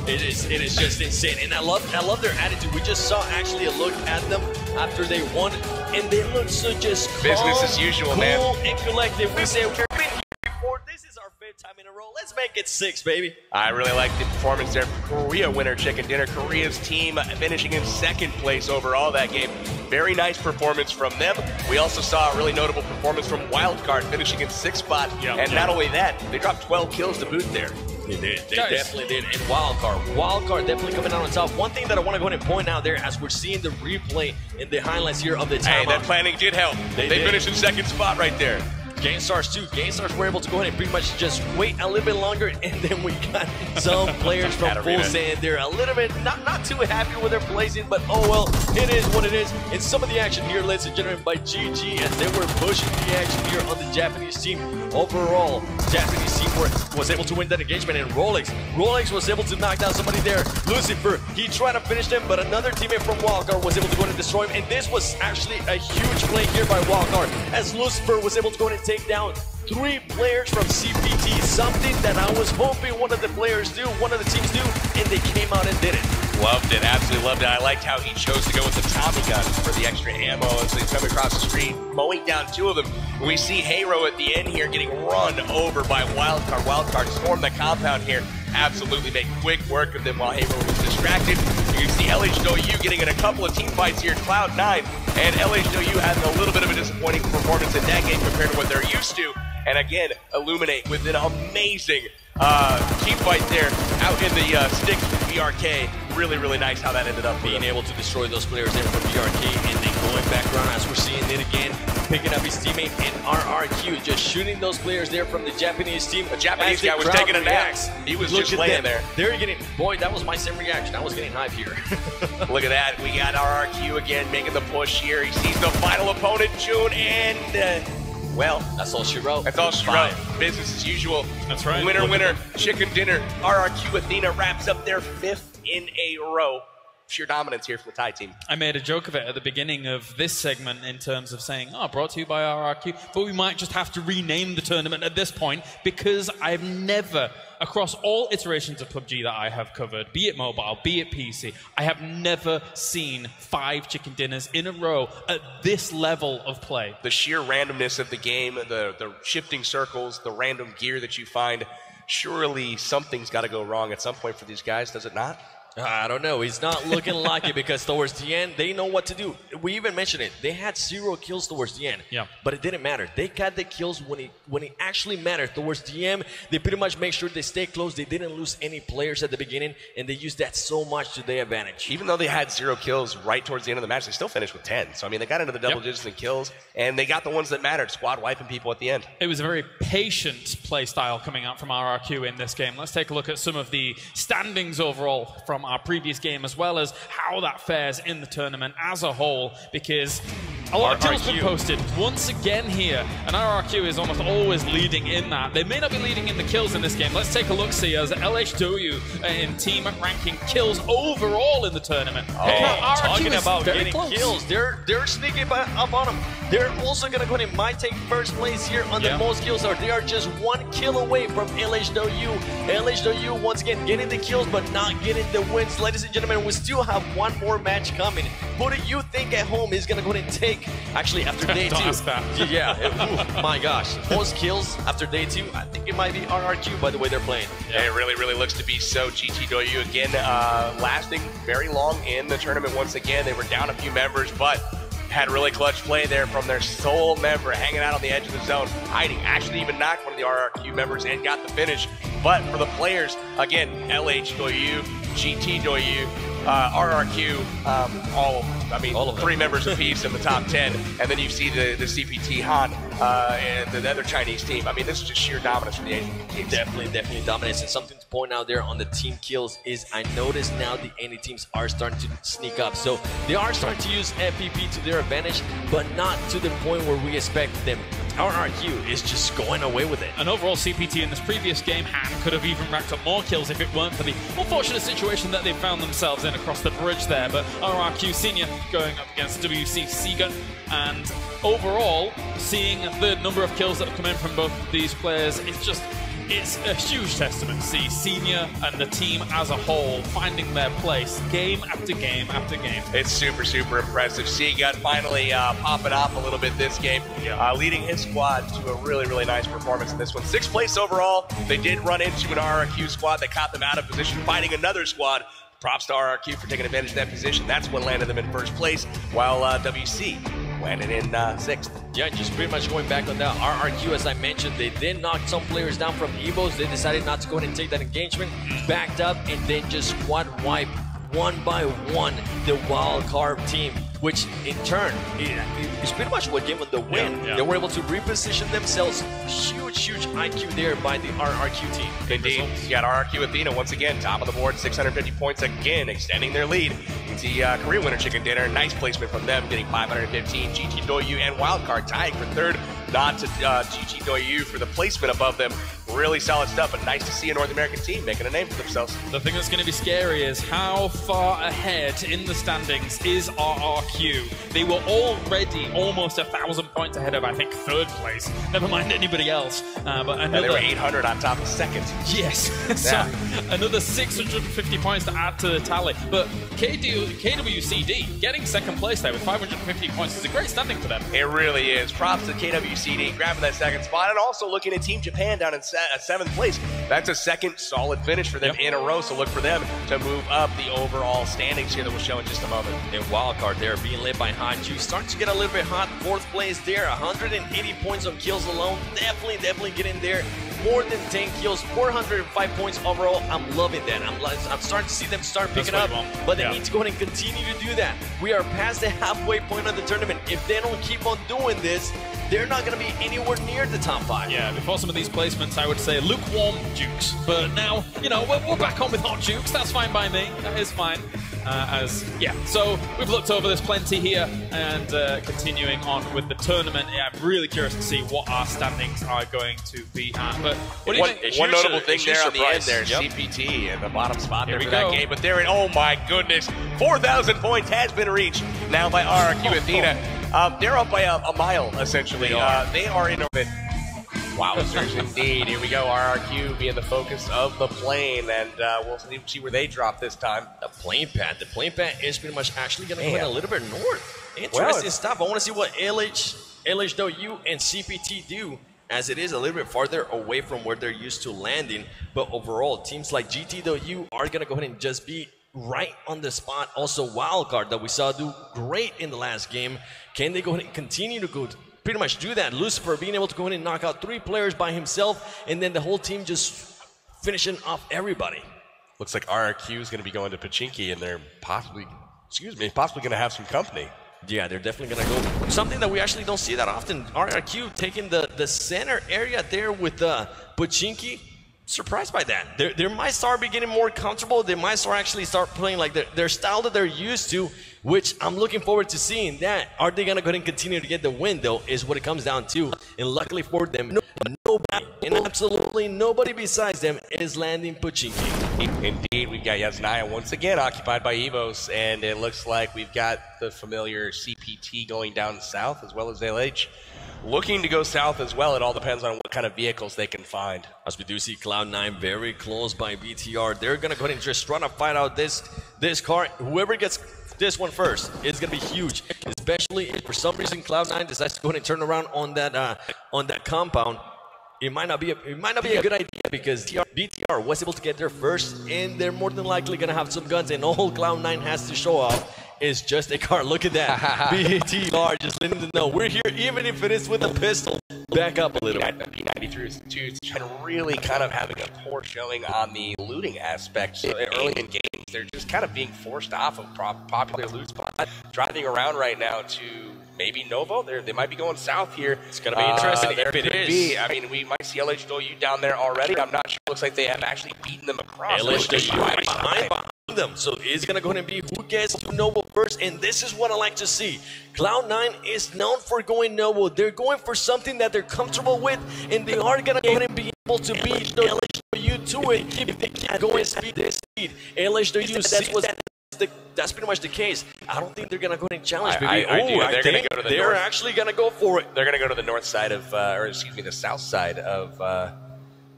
It is just insane, and I love their attitude. We just saw actually a look at them after they won, and they look so just calm, business as usual, cool, man. and collective. We say we've been here before. This is our 5th time in a row. Let's make it 6, baby. I really like the performance there. Korea winner chicken dinner. Korea's team finishing in 2nd place overall that game. Very nice performance from them. We also saw a really notable performance from Wildcard finishing in 6th spot. And not only that, they dropped 12 kills to boot there. They did. They definitely did. And Wildcard definitely coming out on top. One thing that I want to go ahead and point out there as we're seeing the replay in the highlights here of the timeout. Hey, that planning did help. They finished in 2nd spot right there. GameStars too. GameStars were able to go ahead and pretty much just wait a little bit longer, and then we got some players from Full saying they're a little bit not too happy with their placing, but oh well, it is what it is. And some of the action here, ladies and gentlemen, by GG as they were pushing the action here on the Japanese team. Overall, Japanese team was able to win that engagement, and Rolex was able to knock down somebody there. Lucifer, he tried to finish them, but another teammate from Wildcard was able to go ahead and destroy him, and this was actually a huge play here by Wildcard as Lucifer was able to go ahead and take down 3 players from CPT, something that I was hoping one of the teams do, and they came out and did it. Loved it, absolutely loved it. I liked how he chose to go with the Tommy gun for the extra ammo as they come across the street, mowing down 2 of them. And we see Hero at the end here getting run over by Wildcard. Wildcard stormed the compound here, absolutely made quick work of them while Hero was distracted. You can see LHW getting in a couple of team fights here, Cloud9, and LHW having a little bit of a disappointing performance in that game compared to what they're used to. and again, Illuminate with an amazing team fight there out in the sticks with BRK. Really, really nice how that ended up. Being able to destroy those players there from BRK and then going back around as we're seeing it again, picking up his teammate in RRQ, just shooting those players there from the Japanese team. The Japanese guy was taking a nap. He was just laying there. They're getting, boy, that was my same reaction. I was getting hype here. Look at that. We got RRQ again making the push here. He sees the final opponent, June, and well, that's all she wrote. That's all she wrote. Business as usual. That's right. Winner, winner, chicken dinner. RRQ Athena wraps up their 5th in a row. Sheer dominance here from the Thai team. I made a joke of it at the beginning of this segment in terms of saying, oh, brought to you by RRQ, but we might just have to rename the tournament at this point because I've never, across all iterations of PUBG that I have covered, be it mobile, be it PC, I have never seen 5 chicken dinners in a row at this level of play. The sheer randomness of the game, the shifting circles, the random gear that you find, surely something's got to go wrong at some point for these guys, does it not? I don't know. It's not looking like it because towards the end, they know what to do. We even mentioned it. They had 0 kills towards the end. Yeah. But it didn't matter. They got the kills when it actually mattered. Towards the end, they pretty much make sure they stay close. They didn't lose any players at the beginning, and they used that so much to their advantage. Even though they had 0 kills right towards the end of the match, they still finished with 10. So, I mean, they got into the double digits in kills, and they got the ones that mattered, squad wiping people at the end. It was a very patient play style coming out from RRQ in this game. Let's take a look at some of the standings overall from our previous game, as well as how that fares in the tournament as a whole, because a lot of kills been posted once again here, and RRQ is almost always leading in that. They may not be leading in the kills in this game. Let's take a look, see, as LHW in team ranking kills overall in the tournament. Oh, talking about getting kills, they're sneaking up on them. They're also going to go in. Might take first place here on the most kills. They are just 1 kill away from LHW. LHW once again getting the kills, but not getting the wins. Ladies and gentlemen, we still have one more match coming. Who do you think at home is going to go and take? Actually, after day 2. Yeah, my gosh. Most kills after day 2. I think it might be RRQ by the way they're playing. Yeah, it really, really looks to be so. GT Doyu again lasting very long in the tournament once again. They were down a few members, but had really clutch play there from their sole member hanging out on the edge of the zone, hiding. Actually even knocked one of the RRQ members and got the finish. But for the players, again, LH Doyu, GT Doyu, RRQ, all of them. 3 members apiece in the top 10. And then you see the CPT Han and the other Chinese team. I mean, this is just sheer dominance from the Asian teams. Definitely dominance. And something to point out there on the team kills is I noticed now the NA teams are starting to sneak up. So they are starting to use FPP to their advantage, but not to the point where we expect them. RRQ is just going away with it. And overall, CPT in this previous game, Han could have even racked up more kills if it weren't for the unfortunate situation that they found themselves in across the bridge there. But RRQ Senior going up against WC Seagun, and overall, seeing the number of kills that have come in from both of these players, it's a huge testament to see Senior and the team as a whole finding their place game after game after game. It's super, super impressive. Seagun finally popping off a little bit this game, leading his squad to a really, really nice performance in this one. 6th place overall. They did run into an RRQ squad that caught them out of position, fighting another squad. Props to RRQ for taking advantage of that position. That's what landed them in 1st place, while WC landed in 6th. Yeah, just pretty much going back on that. RRQ, as I mentioned, they did knock some players down from Evos. They decided not to go ahead and take that engagement, backed up, and then just squad wipe 1 by 1 the wild card team, which in turn is pretty much what gave them the win. They were able to reposition themselves. Huge IQ there by the RRQ team. Indeed. You got RRQ Athena once again, top of the board, 650 points again, extending their lead. The career winner chicken dinner, nice placement from them, getting 515. GT Doyu and Wildcard tying for 3rd. Nod to GT Doyu for the placement above them. Really solid stuff, but nice to see a North American team making a name for themselves. The thing that's going to be scary is how far ahead in the standings is RRQ. They were already almost 1,000 points ahead of, I think, 3rd place. Never mind anybody else. But another, they were 800 on top of 2nd. Yes. So another 650 points to add to the tally. But KWCD getting 2nd place there with 550 points is a great standing for them. It really is. Props to KWCD grabbing that 2nd spot, and also looking at Team Japan down in 7th. 7th place. That's a second solid finish for them in a row, so look for them to move up the overall standings here that we'll show in just a moment. And wildcard there being led by Hot Juice. Starting to get a little bit hot. 4th place there, 180 points on kills alone. Definitely get in there. More than 10 kills, 405 points overall. I'm loving that. I'm starting to see them start picking up, but they need to go ahead and continue to do that. We are past the halfway point of the tournament. If they don't keep on doing this, they're not going to be anywhere near the top 5. Yeah, before some of these placements, I would say lukewarm Jukes. But now, you know, we're back on with hot Jukes. That's fine by me. That is fine. So we've looked over this plenty here and continuing on with the tournament. Yeah, I'm really curious to see what our standings are going to be at. But what do you think? One notable thing there on the end there, CPT in the bottom spot there for that game. But they're in, oh my goodness, 4,000 points has been reached now by RRQ Athena. They're up by a mile, essentially. They are in orbit. Wowzers, indeed. Here we go, RRQ being the focus of the plane, and we'll see where they drop this time. The plane pad is pretty much actually going to go in a little bit north. Interesting stuff. I want to see what LHW and CPT do, as it is a little bit farther away from where they're used to landing. But overall, teams like GTW are going to go ahead and just be right on the spot. Also, Wildcard that we saw do great in the last game. Can they go ahead and continue to go pretty much do that? Lucifer being able to go ahead and knock out 3 players by himself, and then the whole team just finishing off everybody. Looks like RRQ is going to be going to Pachinki, and they're possibly going to have some company. Yeah, they're definitely going to go. Something that we actually don't see that often. RRQ taking the center area there with Pachinki. Surprised by that. They might start getting more comfortable. They might start playing like their style that they're used to, which I'm looking forward to seeing that. Are they going to go ahead and continue to get the win, though, is what it comes down to. And luckily for them, nobody, and absolutely nobody besides them is landing Pachinki. Indeed, we've got Yasnaya once again occupied by Evos, and it looks like we've got the familiar CPT going down south, as well as LH looking to go south as well. It all depends on what kind of vehicles they can find. As we do see Cloud9 very close by BTR. They're going to go ahead and just try to fight out this car. Whoever gets this one first is going to be huge, especially if for some reason Cloud9 decides to go ahead and turn around on that compound. It might not be a good idea, because BTR was able to get there first, and they're more than likely going to have some guns, and all Cloud9 has to show off is just a car. Look at that. BTR just letting them know we're here, even if it is with a pistol. Back up a little. P93 is really kind of having a poor showing on the looting aspect. So early in games, they're just kind of being forced off of popular loot spots. Driving around right now to maybe Novo. They might be going south here. It's going to be interesting if it is. I mean, we might see LHW down there already. I'm not sure. It looks like they have actually beaten them across. LHW behind them. So it's going to go ahead and be who gets to Novo first. And this is what I like to see. Cloud9 is known for going Novo. They're going for something that they're comfortable with, and they are going to go ahead and be able to beat LHW to it if they keep going speed. LHW, that's pretty much the case. I don't think they're going to go ahead and challenge. They're actually going to go for it. They're going to go to the north side of, the south side of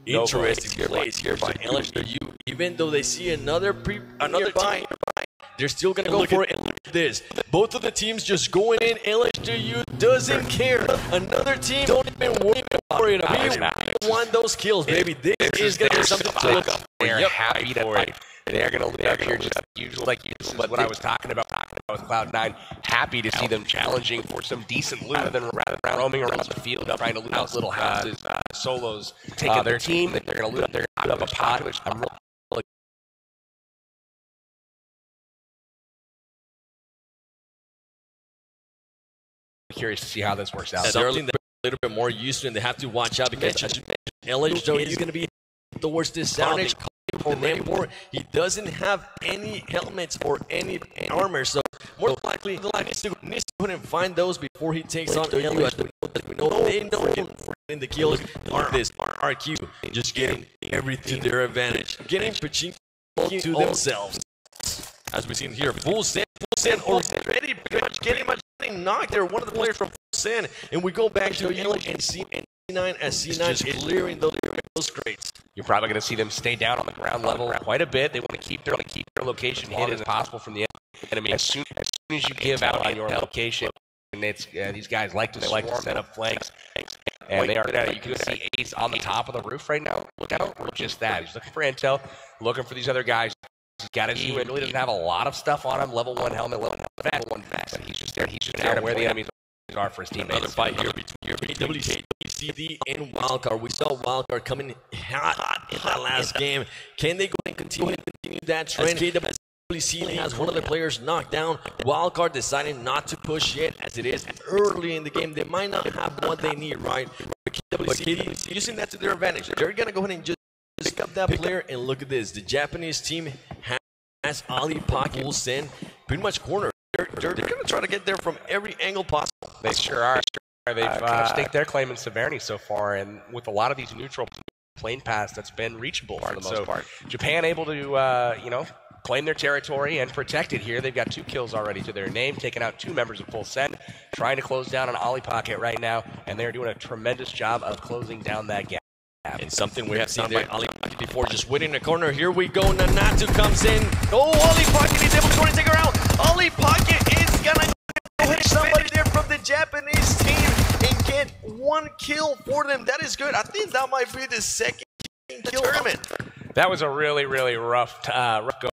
interesting place here by LHW. Even though they see another team, they're still going to go for it. And look at this. Both of the teams just going in. LHW doesn't care. Another team don't even worry about it. We want those kills, baby. This is going to be something to look up for. They're happy to fight. They're going to look up here just like usual. But what I was talking about with Cloud9, happy to see them challenging for some decent loot rather than roaming around the field trying to loot out little houses, solos, taking their team. They're going to loot up a pot, which I'm really curious to see how this works out. Something they're a little bit more used to, and they have to watch out, because LHW is going to be towards this soundage. He doesn't have any helmets or any armor, so more likely needs to go and find those before he takes on LHW. They know him for getting the kills. RQ just getting everything to their advantage, getting Pachinki to themselves. As we've seen here, full send already pretty much getting knocked there. One of the players from full send, and we go back to LH and C9 as C9 is clearing those crates. You're probably going to see them stay down on the ground level quite a bit. They want to keep their location hidden as possible from the enemy. As soon as you give out on your location, and it's these guys like to set up flanks. And they are at it. You can see Ace on the top of the roof right now. Look out for just that. He's looking for intel, looking for these other guys. He's got his zoom in. Really doesn't have a lot of stuff on him. Level 1 helmet, level 1 vest. He's just there. He's just there where the enemies are for his teammates. Another fight here between WCD and Wildcard. We saw Wildcard coming hot in that last game. Can they go and continue that trend? WCD has one of the players knocked down. Wildcard deciding not to push yet, as it is early in the game. They might not have what they need, right? But WCD using that to their advantage. They're going to go ahead and just pick up that player, and look at this. The Japanese team has Ali Pocket will send pretty much corner. They're going to try to get there from every angle possible. They sure are. They've staked their claim in severity so far, and with a lot of these neutral plane paths, that's been reachable for the most part. Japan able to, claim their territory and protect it here. They've got 2 kills already to their name, taking out 2 members of Full Send, trying to close down on Ollie Pocket right now, and they're doing a tremendous job of closing down that gap. And something we have seen there, Ollie Pocket before, just waiting in the corner. Here we go, Nanatu comes in. Oh, Ollie Pocket is able to take her out. Ollie Pocket is gonna hit somebody there from the Japanese team and get 1 kill for them. That is good. I think that might be the second kill tournament. That was a really, really rough go.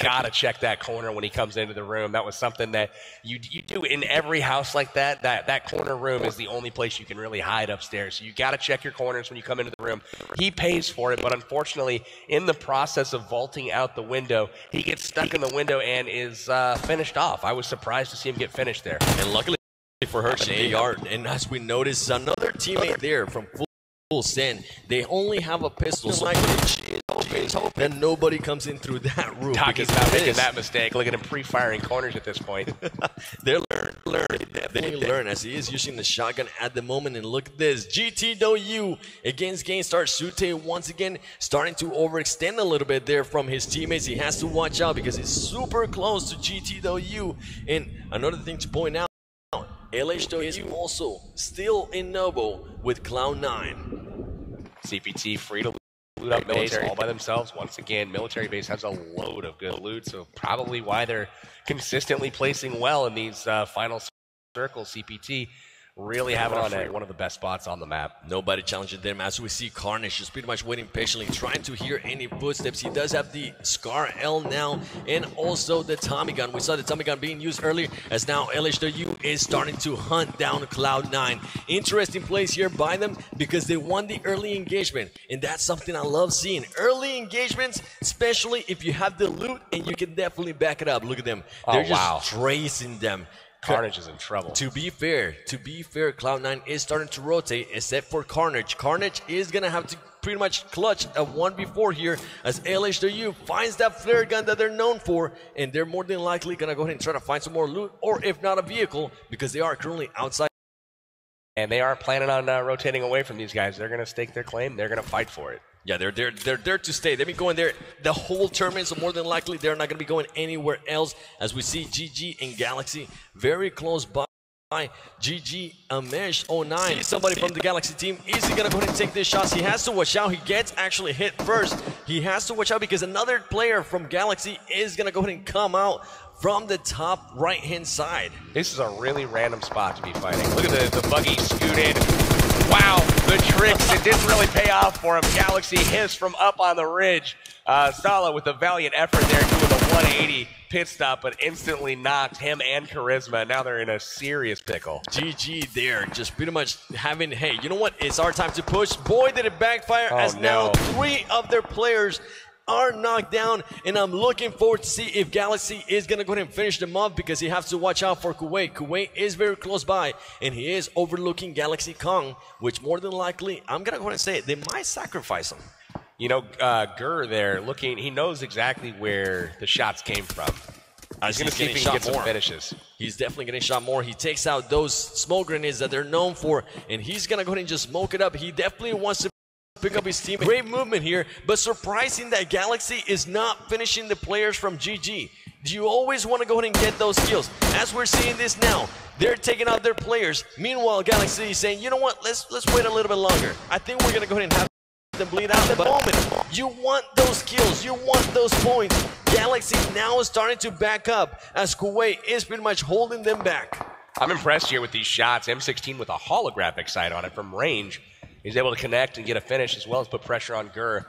Gotta check that corner when he comes into the room. That was something that you do in every house like that. That corner room is the only place you can really hide upstairs. So you gotta check your corners when you come into the room. He pays for it, but unfortunately, in the process of vaulting out the window, he gets stuck in the window and is finished off. I was surprised to see him get finished there. And luckily for her, they are. And as we notice, another teammate there from Full Send. They only have a pistol, so that nobody comes in through that roof. Taki's not making that mistake. Look at him pre-firing corners at this point. They learn as he is using the shotgun at the moment. And look at this, GTW against Gangstar. Sute once again starting to overextend a little bit there from his teammates. He has to watch out because he's super close to GTW. And another thing to point out, LHW is also still in Noble with Cloud9. CPT free to loot up military all by themselves. Once again, military base has a load of good loot, so probably why they're consistently placing well in these final circles. CPT really having on one of the best spots on the map. Nobody challenging them as we see Carnage just pretty much waiting patiently, trying to hear any footsteps. He does have the Scar L now and also the Tommy gun. We saw the Tommy gun being used earlier as now LHW is starting to hunt down Cloud9. Interesting place here by them because they won the early engagement, and that's something I love seeing. Early engagements, especially if you have the loot and you can definitely back it up. Look at them. They're just tracing them. Carnage is in trouble. To be fair, Cloud9 is starting to rotate, except for Carnage. Carnage is going to have to pretty much clutch a 1v4 here as LHW finds that flare gun that they're known for, and they're more than likely going to go ahead and try to find some more loot, or if not a vehicle, because they are currently outside. And they are planning on rotating away from these guys. They're going to stake their claim. They're going to fight for it. Yeah, they're there to stay. They've been going there the whole tournament, so more than likely they're not going to be going anywhere else. As we see GG and Galaxy very close by. GG Amesh 09. See somebody from the Galaxy team. Is he going to go ahead and take this shots? He has to watch out. He gets actually hit first. He has to watch out because another player from Galaxy is going to go ahead and come out from the top right-hand side. This is a really random spot to be fighting. Look at the buggy scooted. Wow, the tricks. It didn't really pay off for him. Galaxy hiss from up on the ridge. Sala with a valiant effort there doing the 180 pit stop, but instantly knocked him and Charisma. Now they're in a serious pickle. GG there, just pretty much having, hey, you know what? It's our time to push. Boy, did it backfire as now 3 of their players are knocked down, and I'm looking forward to see if Galaxy is going to go ahead and finish them off because he has to watch out for Kuwait. Kuwait is very close by, and he is overlooking Galaxy Kong, which more than likely, I'm going to go ahead and say it, they might sacrifice him. You know, Gur there looking, he knows exactly where the shots came from. He's going to see if he can get some finishes. He's definitely getting shot more. He takes out those smoke grenades that they're known for, and he's going to go ahead and just smoke it up. He definitely wants to pick up his team. Great movement here, but surprising that Galaxy is not finishing the players from GG. Do you always want to go ahead and get those kills? As we're seeing this now, they're taking out their players. Meanwhile, Galaxy is saying, you know what, let's wait a little bit longer. I think we're going to go ahead and have them bleed out. At the moment, you want those kills, you want those points. Galaxy now is starting to back up as Kuwait is pretty much holding them back. I'm impressed here with these shots. M16 with a holographic sight on it from range. He's able to connect and get a finish as well as put pressure on Gur.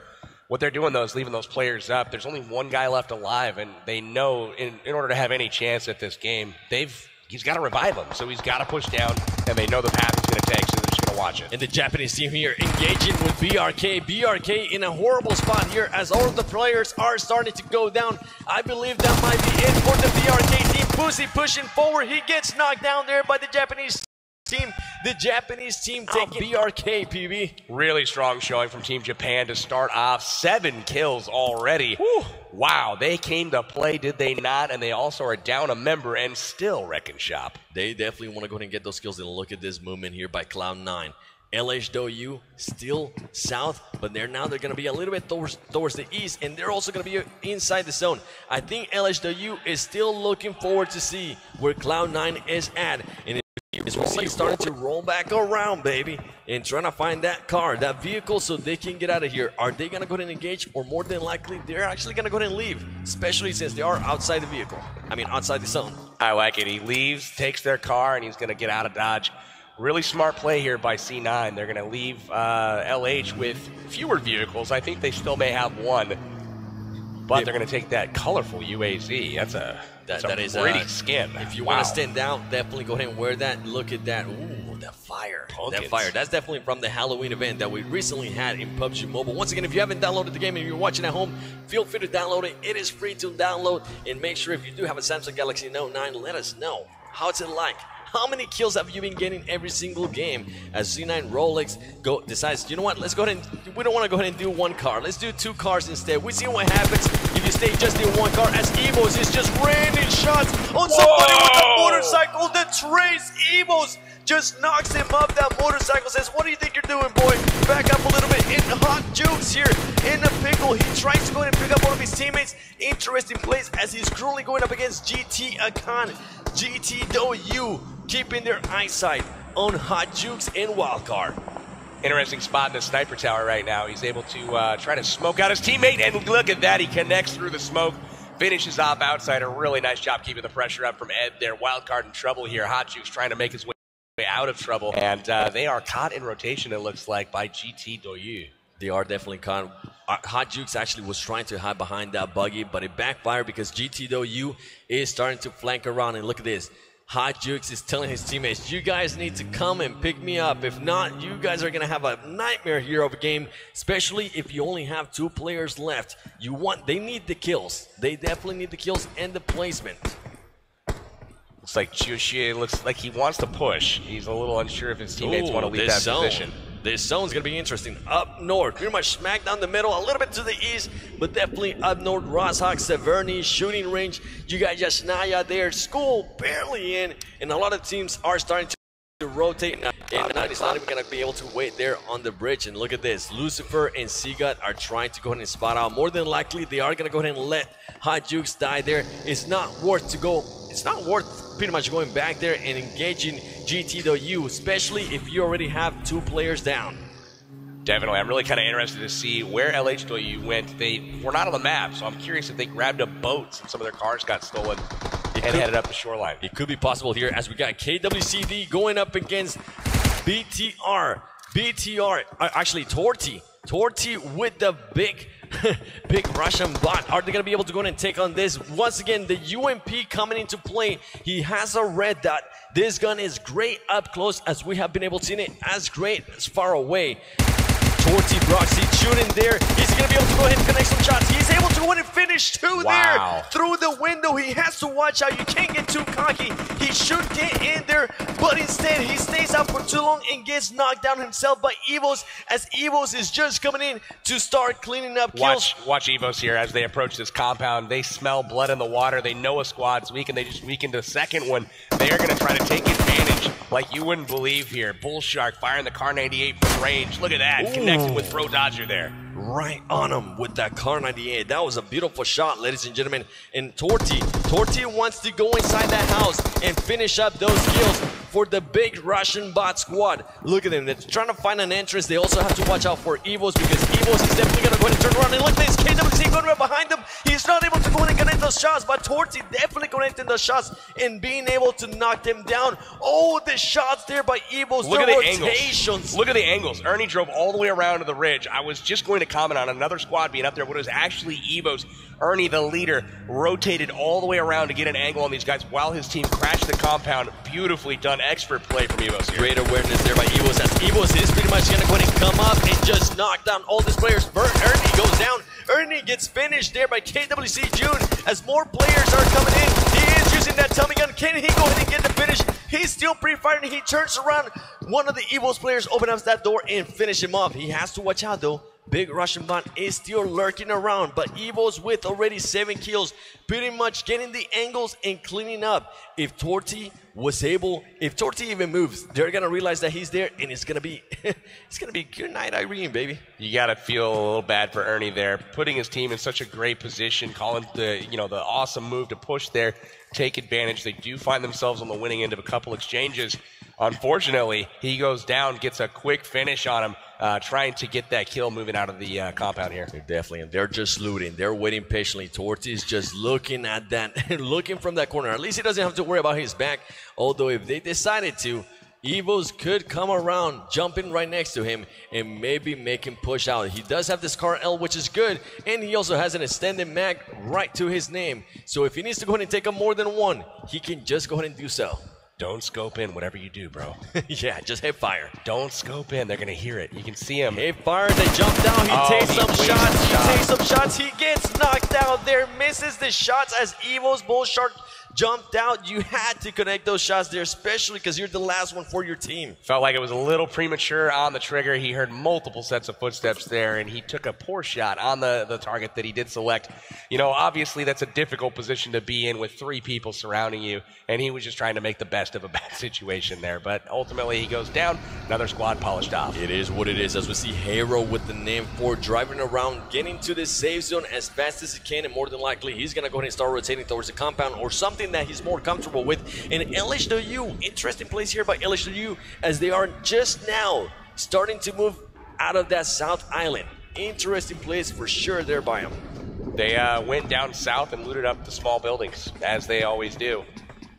What they're doing, though, is leaving those players up. There's only one guy left alive, and they know in order to have any chance at this game, he's got to revive them. So he's got to push down, and they know the path he's going to take, so they're just going to watch it. And the Japanese team here engaging with BRK. BRK in a horrible spot here as all of the players are starting to go down. I believe that might be it for the BRK team. Pussy pushing forward. He gets knocked down there by the Japanese team. The Japanese team taking BRK, PB. Really strong showing from Team Japan to start off. 7 kills already. Woo. Wow, they came to play, did they not? And they also are down a member and still wrecking shop. They definitely want to go ahead and get those kills. And look at this movement here by Cloud9. LHW still south, but they're going to be a little bit towards the east, and they're also going to be inside the zone. I think LHW is still looking forward to see where Cloud9 is at, and it's really starting to roll back around, baby, and trying to find that car, that vehicle, so they can get out of here. Are they going to go ahead and engage, or more than likely, they're actually going to go ahead and leave, especially since they are outside the vehicle. I mean, outside the zone. I like it. He leaves, takes their car, and he's going to get out of Dodge. Really smart play here by C9. They're going to leave LH with fewer vehicles. I think they still may have one, but they're going to take that colorful UAZ. That's a pretty skin. If you want to stand out, definitely go ahead and wear that. Look at that. Ooh, that fire. Pumpkins. That fire. That's definitely from the Halloween event that we recently had in PUBG Mobile. Once again, if you haven't downloaded the game and you're watching at home, feel free to download it. It is free to download. And make sure if you do have a Samsung Galaxy Note 9, let us know. How's it like? How many kills have you been getting every single game? As C9 Rolex decides, you know what, let's go ahead and, we don't want to go ahead and do one car. Let's do 2 cars instead. We see what happens if you stay just in one car, as Evos is just raining shots on somebody with a motorcycle. The Trace Evos just knocks him off that motorcycle, says, what do you think you're doing, boy? Back up a little bit. In Hot Jukes here in the pickle. He tries to go ahead and pick up one of his teammates. Interesting plays as he's currently going up against GT Akan. GT DU keeping their eyesight on Hot Jukes and Wildcard. Interesting spot in the sniper tower right now. He's able to try to smoke out his teammate, and look at that. He connects through the smoke, finishes off outside. A really nice job keeping the pressure up from Ed there. Wildcard in trouble here. Hot Jukes trying to make his way out of trouble, and they are caught in rotation, it looks like, by GT DU. They are definitely caught. Hot Jukes actually was trying to hide behind that buggy, but it backfired because GT DU is starting to flank around, and look at this. Hot Jukes is telling his teammates, you guys need to come and pick me up. If not, you guys are going to have a nightmare here of a game, especially if you only have 2 players left. They need the kills. They definitely need the kills and the placement. Looks like Chushi looks like he wants to push. He's a little unsure if his teammates want to leave that position. This zone's going to be interesting. Up north, pretty much smack down the middle, a little bit to the east, but definitely up north. Rosshawk, Severny, shooting range. You got Yasnaya there. School barely in, and a lot of teams are starting to rotate. And now he's not even going to be able to wait there on the bridge. And look at this. Lucifer and Seagut are trying to go ahead and spot out. More than likely, they are going to go ahead and let Hot Jukes die there. It's not worth pretty much going back there and engaging GT DU, especially if you already have 2 players down. Definitely. I'm really kind of interested to see where LHW went. They were not on the map, so I'm curious if they grabbed a boat since some of their cars got stolen and headed up the shoreline. It could be possible here as we got KWCD going up against BTR. Actually Torty. Torty with the big Russian bot. Are they going to be able to go in and take on this? Once again, the UMP coming into play. He has a red dot. This gun is great up close, as we have been able to see it, as great as far away. Torty Broxy shooting there. He's going to be able to go ahead and connect some shots. He's able to go ahead and finish 2 there through the window. He has to watch out. You can't get too cocky. He should get in there, but instead he stays out for too long and gets knocked down himself by Evos, as Evos is just coming in to start cleaning up kills. Watch Evos here as they approach this compound. They smell blood in the water. They know a squad's weak, and they just weaken the second one. They are going to try to take advantage like you wouldn't believe here. Bull Shark firing the Car 98 from range. Look at that. Ooh. Connected with Bro Dodger there. Right on him with that Car 98. That was a beautiful shot, ladies and gentlemen. And Torty wants to go inside that house and finish up those kills. for the big Russian bot squad. Look at them. They're trying to find an entrance. They also have to watch out for Evos because Evos is definitely going to go ahead and turn around. And look at this. KWC going right behind them. He's not able to go in and get in those shots, but Torty definitely going in those shots and being able to knock them down. Oh, the shots there by Evos. Look at the rotations. angles. Look at the angles. Ernie drove all the way around to the ridge. I was just going to comment on another squad being up there, but it was actually Evos. Ernie, the leader, rotated all the way around to get an angle on these guys while his team crashed the compound. Beautifully done. Expert play from Evos here. Great awareness there by Evos, as Evos is pretty much going to go ahead and come up and just knock down all these players. Ernie goes down. Ernie gets finished there by KWC June as more players are coming in. He is using that tummy gun. Can he go ahead and get the finish? He's still pre-firing. He turns around. One of the Evos players opens up that door and finish him off. He has to watch out though. Big Russian bot is still lurking around, but Evos with already 7 kills, pretty much getting the angles and cleaning up. If Torty even moves, they're gonna realize that he's there, and it's gonna be good night, Irene, baby. You gotta feel a little bad for Ernie there, putting his team in such a great position, calling the awesome move to push there, take advantage. They do find themselves on the winning end of a couple exchanges. Unfortunately, he goes down, gets a quick finish on him, trying to get that kill moving out of the compound here. They're just looting. They're waiting patiently. Torty's just looking at that, looking from that corner. At least he doesn't have to worry about his back. Although if they decided to, Evos could come around, jump in right next to him, and maybe make him push out. He does have this car L, which is good, and he also has an extended mag right to his name. So if he needs to go ahead and take up more than one, he can just go ahead and do so. Don't scope in, whatever you do, bro. Yeah, just hit fire. Don't scope in. They're going to hear it. You can see him. Hit fire. They jump down. He takes some shots. He gets knocked out there. Misses the shots as Evo's Bull Shark jumped out. You had to connect those shots there, especially because you're the last one for your team. Felt like it was a little premature on the trigger. He heard multiple sets of footsteps there, and he took a poor shot on the target that he did select. Obviously that's a difficult position to be in with 3 people surrounding you, and he was just trying to make the best of a bad situation there. But ultimately he goes down. Another squad polished off. It is what it is, as we see Hero with the name 4 driving around, getting to the safe zone as fast as he can, and more than likely he's going to go ahead and start rotating towards the compound or something that he's more comfortable with. And LHW, interesting place here by LHW, as they are just now starting to move out of that South Island. Interesting place for sure there by him. They went down south and looted up the small buildings, as they always do.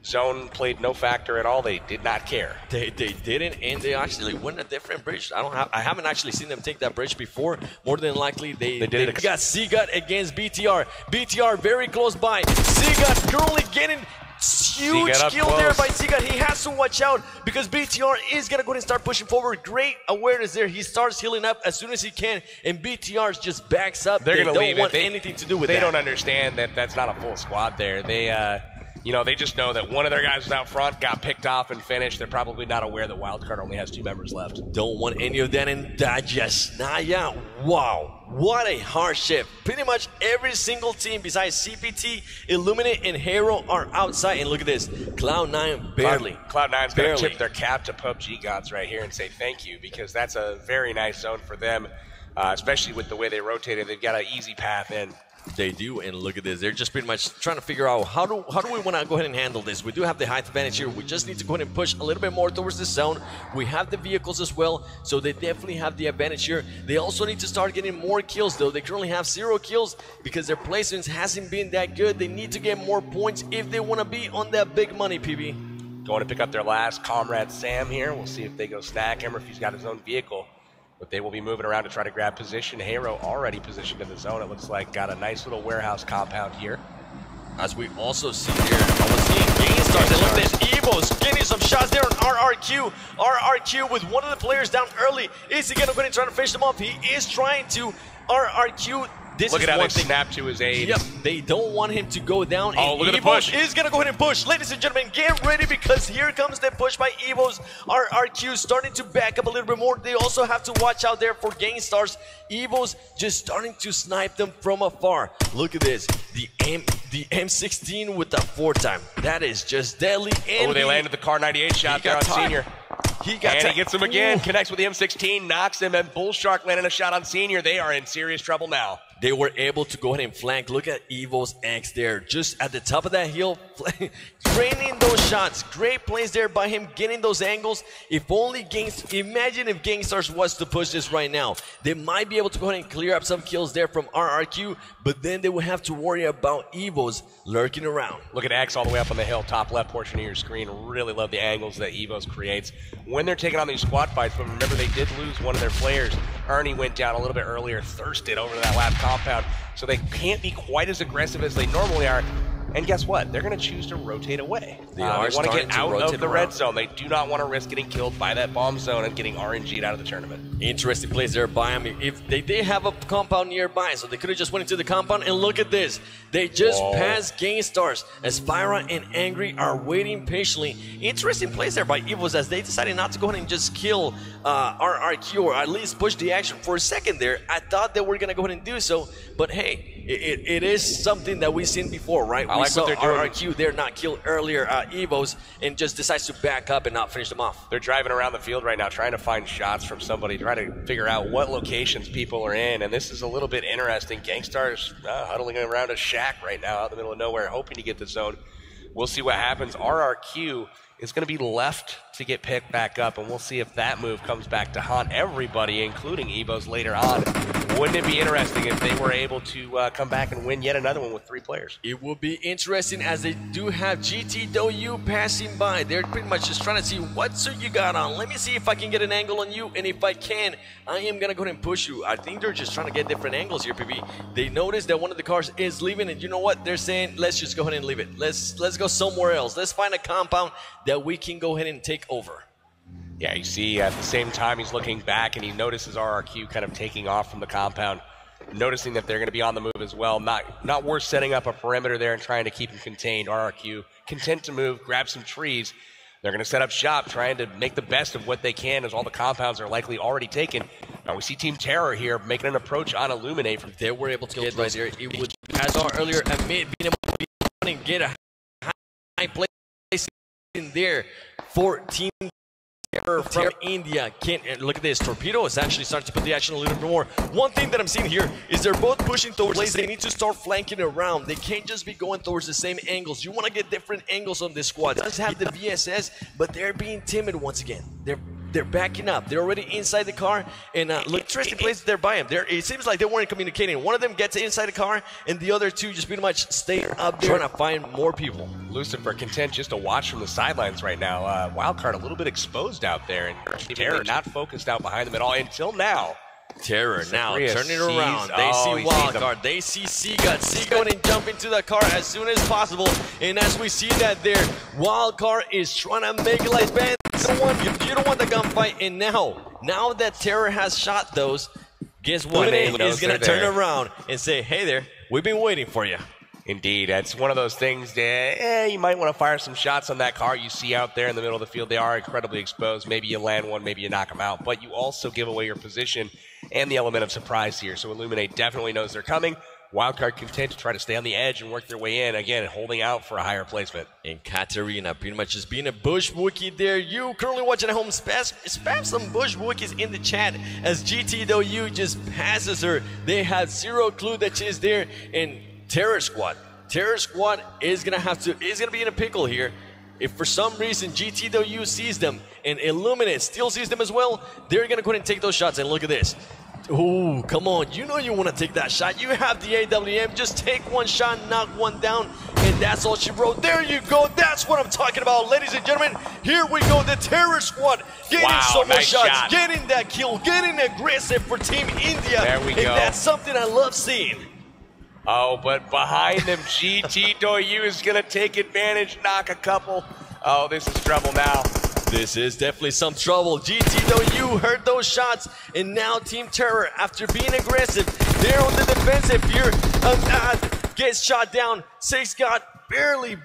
Zone played no factor at all. They did not care. They didn't, and they actually went a different bridge. I haven't actually seen them take that bridge before. More than likely, they got Seagut against BTR. BTR very close by. Seagut currently getting huge kill there by Seagut. He has to watch out because BTR is going to go ahead and start pushing forward. Great awareness there. He starts healing up as soon as he can, and BTR just backs up. They're going to leave. They don't want anything to do with that. They don't understand that that's not a full squad there. They just know that one of their guys was out front, got picked off and finished. They're probably not aware that Wildcard only has 2 members left. Don't want any of that in Digest. Naya, wow, what a hardship. Pretty much every single team besides CPT, Illuminate, and Hero are outside. And look at this, Cloud9 barely. Cloud9's going to tip their cap to PUBG gods right here and say thank you, because that's a very nice zone for them, especially with the way they rotated. They've got an easy path in. They do, and look at this. They're just pretty much trying to figure out how do we want to go ahead and handle this. We do have the height advantage here. We just need to go ahead and push a little bit more towards the zone. We have the vehicles as well, so they definitely have the advantage here. They also need to start getting more kills, though. They currently have 0 kills because their placements hasn't been that good. They need to get more points if they want to be on that big money, PB. Going to pick up their last comrade, Sam, here. We'll see if they go stack him or if he's got his own vehicle. But they will be moving around to try to grab position. Hero already positioned in the zone. It looks like got a nice little warehouse compound here. As we also see here, I was seeing Game Stars. And look at this, Evo's getting some shots there on RRQ. RRQ with one of the players down early. Is he going to go ahead and try to finish them off? He is trying to. RRQ. Look at how they snap to his aid. Yep, they don't want him to go down. Oh, look at the push. Is going to go ahead and push. Ladies and gentlemen, get ready because here comes the push by Evo's. RRQ starting to back up a little bit more. They also have to watch out there for Game Stars. Evo's just starting to snipe them from afar. Look at this. The M16 with the 4-time. That is just deadly. And they landed the Car 98 shot there on Senior. He he gets him again, connects with the M16, knocks him, and Bull Shark landing a shot on Senior. They are in serious trouble now. they were able to go ahead and flank. Look at Evo's X there, just at the top of that hill, draining those shots. Great plays there by him, getting those angles. If only imagine if Gangstars was to push this right now. They might be able to go ahead and clear up some kills there from RRQ, but then they would have to worry about Evo's lurking around. Look at X all the way up on the hill, top left portion of your screen. Really love the angles that Evo's creates when they're taking on these squad fights. But remember, they did lose one of their players. Ernie went down a little bit earlier, thirsted over to that last compound, so they can't be quite as aggressive as they normally are. And guess what? They're going to choose to rotate away. They want to get out of the red zone. They do not want to risk getting killed by that bomb zone and getting RNG'd out of the tournament. Interesting plays there by him. If they did have a compound nearby, so they could have just went into the compound. And look at this. They just passed Gangstars as Spyra and Angry are waiting patiently. Interesting plays there by Evos as they decided not to go ahead and just kill RRQ, or at least push the action. For a second there, I thought they were going to go ahead and do so. But hey, it is something that we've seen before, right? We saw RRQ there not kill earlier Evos and just decides to back up and not finish them off. They're driving around the field right now trying to find shots from somebody, trying to figure out what locations people are in, and this is a little bit interesting. Gangstars huddling around a shack right now out in the middle of nowhere, hoping to get the zone. We'll see what happens. RRQ is going to be left to get picked back up, and we'll see if that move comes back to haunt everybody, including Evos later on. Wouldn't it be interesting if they were able to come back and win yet another one with 3 players? It will be interesting as they do have GTW passing by. They're pretty much just trying to see what suit you got on. Let me see if I can get an angle on you, and if I can, I am going to go ahead and push you. I think they're just trying to get different angles here, PB. They noticed that one of the cars is leaving, and you know what? They're saying, let's just go ahead and leave it. Let's go somewhere else. Let's find a compound that we can go ahead and take over. Yeah, you see at the same time he's looking back and he notices RRQ kind of taking off from the compound, noticing that they're going to be on the move as well. Not worth setting up a perimeter there and trying to keep him contained. RRQ content to move, grab some trees. They're going to set up shop, trying to make the best of what they can as all the compounds are likely already taken. Now we see Team Terror here making an approach on Illuminate. From they were able to get right there. It would, as I saw earlier, being able to get a high place in there for Team Terror from India. Look at this. Torpedo is actually starting to put the action a little bit more. One thing that I'm seeing here is they're both pushing towards place. They need to start flanking around. They can't just be going towards the same angles. You want to get different angles on this squad. It does have the VSS, but they're being timid once again. They're backing up. They're already inside the car, and look, interesting places there by him. It seems like they weren't communicating. One of them gets inside the car, and the other two just pretty much stay up there trying to find more people. Lucifer content just to watch from the sidelines right now. Wildcard a little bit exposed out there, and Terror not focused out behind them at all until now. Terror now turning it around. They see Wildcard. They see Seagut. Seagut and jump into the car as soon as possible. And as we see that there, Wildcard is trying to make it like band. You don't want the gunfight. And now that Terror has shot those, guess what? Is going to turn around and say, hey there, we've been waiting for you. Indeed, it's one of those things that you might want to fire some shots on that car you see out there in the middle of the field. They are incredibly exposed. Maybe you land one, maybe you knock them out, but you also give away your position and the element of surprise here. So Illuminate definitely knows they're coming. Wildcard content to try to stay on the edge and work their way in, again, holding out for a higher placement. And Katarina pretty much just being a Bush Wookie there. You currently watching at home, spam some Bush Wookiees in the chat as GTW just passes her. They have zero clue that she's there. And Terror Squad is gonna be in a pickle here. If for some reason GTW sees them and Illuminate still sees them as well, they're gonna go ahead and take those shots. And look at this. Oh, come on. You know you want to take that shot. You have the AWM. Just take one shot, knock one down, and that's all she wrote. There you go. That's what I'm talking about, ladies and gentlemen. Here we go. The Terror Squad getting so much shots, getting that kill, getting aggressive for Team India. There we go. And that's something I love seeing. Oh, but behind them, GTW is going to take advantage, knock a couple. Oh, this is trouble now. This is definitely some trouble. GTW heard those shots, and now Team Terror, after being aggressive, they're on the defensive here. Gets shot down. Six got barely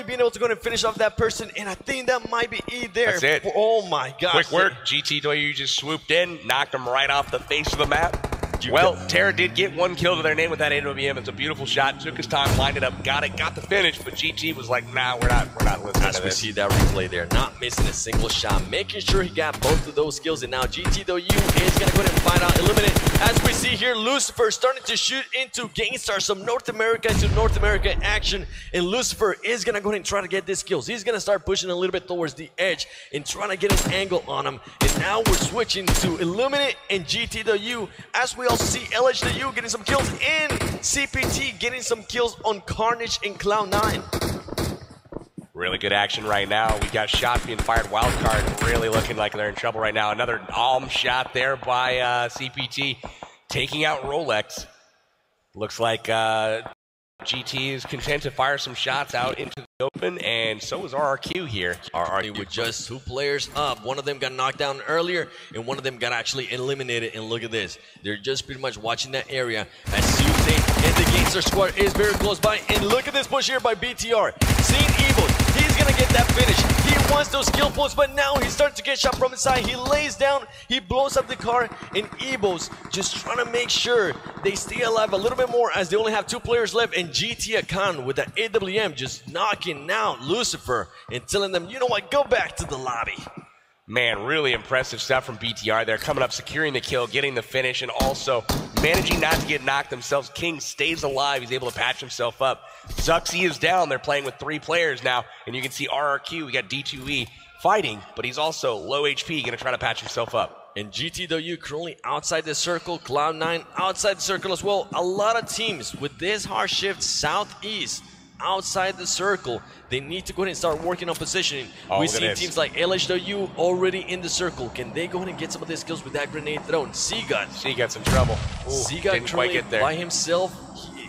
being able to go and finish off that person, and I think that might be E there. That's it. Oh my gosh. Quick work. GTW just swooped in, knocked him right off the face of the map. Well, Terra did get one kill to their name with that AWM. It's a beautiful shot. Took his time, lined it up, got it, got the finish. But GT was like, nah, we're not listening As to we this. see that replay there, not missing a single shot, making sure he got both of those kills. And now GT.U is going to go ahead and find out, eliminate. As we see here, Lucifer starting to shoot into Gangstar, some North America to North America action. And Lucifer is going to go ahead and try to get these kills. He's going to start pushing a little bit towards the edge and trying to get his angle on him. And now we're switching to Illuminate and GT.U, as we also see LHW getting some kills and CPT getting some kills on Carnage and Cloud9. Really good action right now. We got shots being fired. Wildcard really looking like they're in trouble right now. Another Alm shot there by CPT, taking out Rolex. Looks like GT is content to fire some shots out into the open, and so is RRQ here. RRQ with just 2 players up. One of them got knocked down earlier, and one of them got actually eliminated. And look at this. They're just pretty much watching that area as Suze and the Gangster squad is very close by. And look at this push here by BTR. Seeing Evil, he's going to get that finish. He wants those kill points, but now he's starting to get shot from inside. He lays down, he blows up the car, and Evo's just trying to make sure they stay alive a little bit more as they only have 2 players left. And GT Akan with the AWM just knocking out Lucifer and telling them, you know what, go back to the lobby. Man, really impressive stuff from BTR. They're coming up, securing the kill, getting the finish, and also managing not to get knocked themselves. King stays alive. He's able to patch himself up. Zuxi is down. They're playing with 3 players now, and you can see RRQ. We got D2E fighting, but he's also low HP, going to try to patch himself up. And GT.U currently outside the circle, Cloud9 outside the circle as well. A lot of teams with this hard shift southeast, outside the circle, they need to go ahead and start working on positioning. We see teams like LHW already in the circle. Can they go ahead and get some of these kills with that grenade thrown? Seagut's in trouble. Seagut didn't quite get there by himself.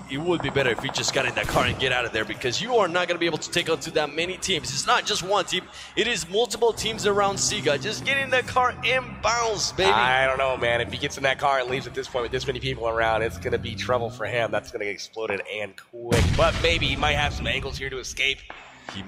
It would be better if he just got in that car and get out of there, because you are not going to be able to take on to that many teams. It's not just one team. It is multiple teams around Seagut. Just get in that car and bounce, baby. I don't know, man. If he gets in that car and leaves at this point with this many people around, it's going to be trouble for him. That's going to get exploded and quick. But maybe he might have some angles here to escape.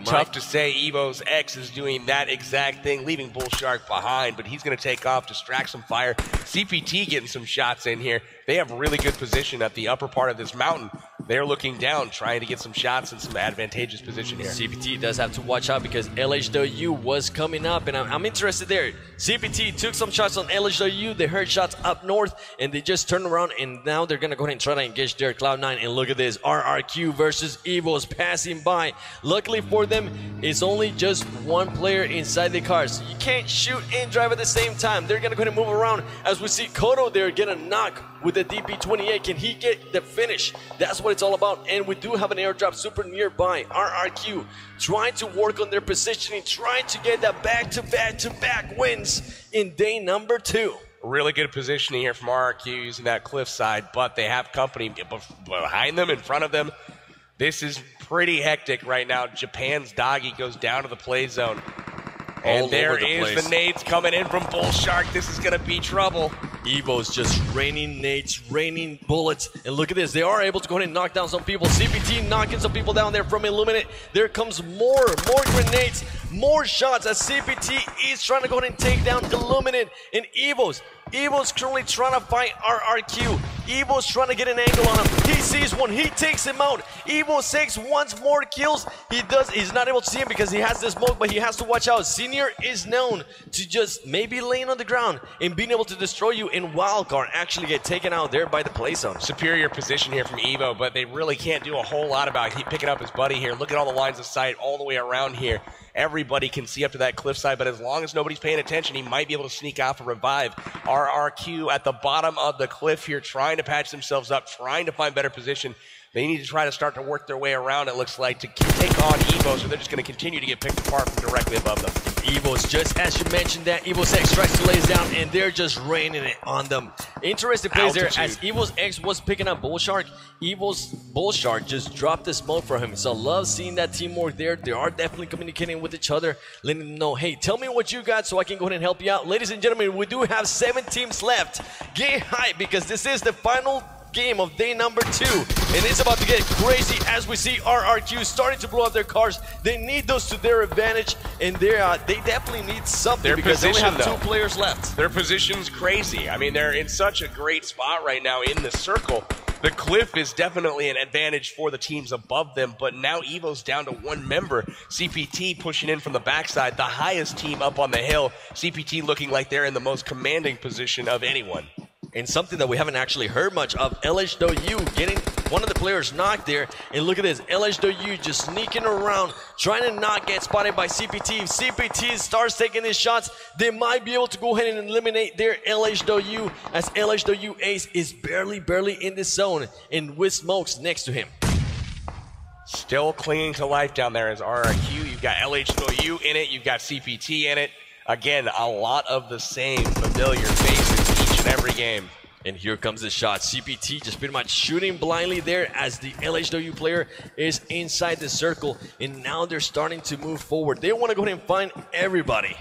Tough to say. Evo's X is doing that exact thing, leaving Bull Shark behind, but he's going to take off, distract some fire. CPT getting some shots in here. They have really good position at the upper part of this mountain. They're looking down, trying to get some shots in some advantageous position here. CPT does have to watch out because LHW was coming up, and I'm interested there. CPT took some shots on LHW. They heard shots up north, and they just turned around, and now they're going to go ahead and try to engage their Cloud9. And look at this. RRQ versus Evo's passing by. Luckily for them, it's only just 1 player inside the car, so you can't shoot and drive at the same time. They're going to go ahead and move around. As we see Kodo there get a knock with the DP28. Can he get the finish? That's what it's all about. And we do have an airdrop super nearby. RRQ trying to work on their positioning, trying to get that back-to-back wins in day number 2. Really good positioning here from RRQ using that cliff side, but they have company behind them, in front of them. This is pretty hectic right now. Japan's Doggy goes down to the play zone. And there is the nades coming in from Bull Shark. This is going to be trouble. Evo's just raining nades, raining bullets. And look at this. They are able to go ahead and knock down some people. CPT knocking some people down there from Illuminate. There comes more grenades, more shots as CPT is trying to go ahead and take down Illuminate. And Evo's currently trying to fight RRQ. Evo's trying to get an angle on him. He sees one. He takes him out. Evo takes once more kills. He's not able to see him because he has the smoke, but he has to watch out. Senior is known to just maybe laying on the ground and being able to destroy you, and Wildcard actually get taken out there by the play zone. Superior position here from Evo, but they really can't do a whole lot about it. Picking up his buddy here. Look at all the lines of sight all the way around here. Everybody can see up to that cliffside, but as long as nobody's paying attention, he might be able to sneak out for revive. RRQ at the bottom of the cliff here, trying to patch themselves up, trying to find better position. They need to try to start to work their way around, it looks like, to take on Evo, so they're just going to continue to get picked apart from directly above them. Evo's, just as you mentioned that, Evo's X tries to lays down, and they're just raining it on them. Interesting plays there, as Evo's X was picking up Bull Shark. Evo's Bull Shark just dropped the smoke for him, so love seeing that teamwork there. They are definitely communicating with each other, letting them know, hey, tell me what you got so I can go ahead and help you out. Ladies and gentlemen, we do have 7 teams left. Get hyped because this is the final game of day number 2. And it's about to get crazy as we see RRQ starting to blow up their cars. They need those to their advantage, and they definitely need something because they only have 2 players left. Their position's crazy. I mean, they're in such a great spot right now in the circle. The cliff is definitely an advantage for the teams above them, but now Evo's down to 1 member. CPT pushing in from the backside, the highest team up on the hill. CPT looking like they're in the most commanding position of anyone. And something that we haven't actually heard much of, LHW getting one of the players knocked there. And look at this, LHW just sneaking around, trying to not get spotted by CPT. If CPT starts taking these shots, they might be able to go ahead and eliminate their LHW, as LHW Ace is barely in the zone, and with Smokes next to him. Still clinging to life down there is RRQ. You've got LHW in it, you've got CPT in it. Again, a lot of the same familiar faces each and every game. And here comes the shot. CPT just pretty much shooting blindly there as the LHW player is inside the circle. And now they're starting to move forward. They want to go ahead and find everybody.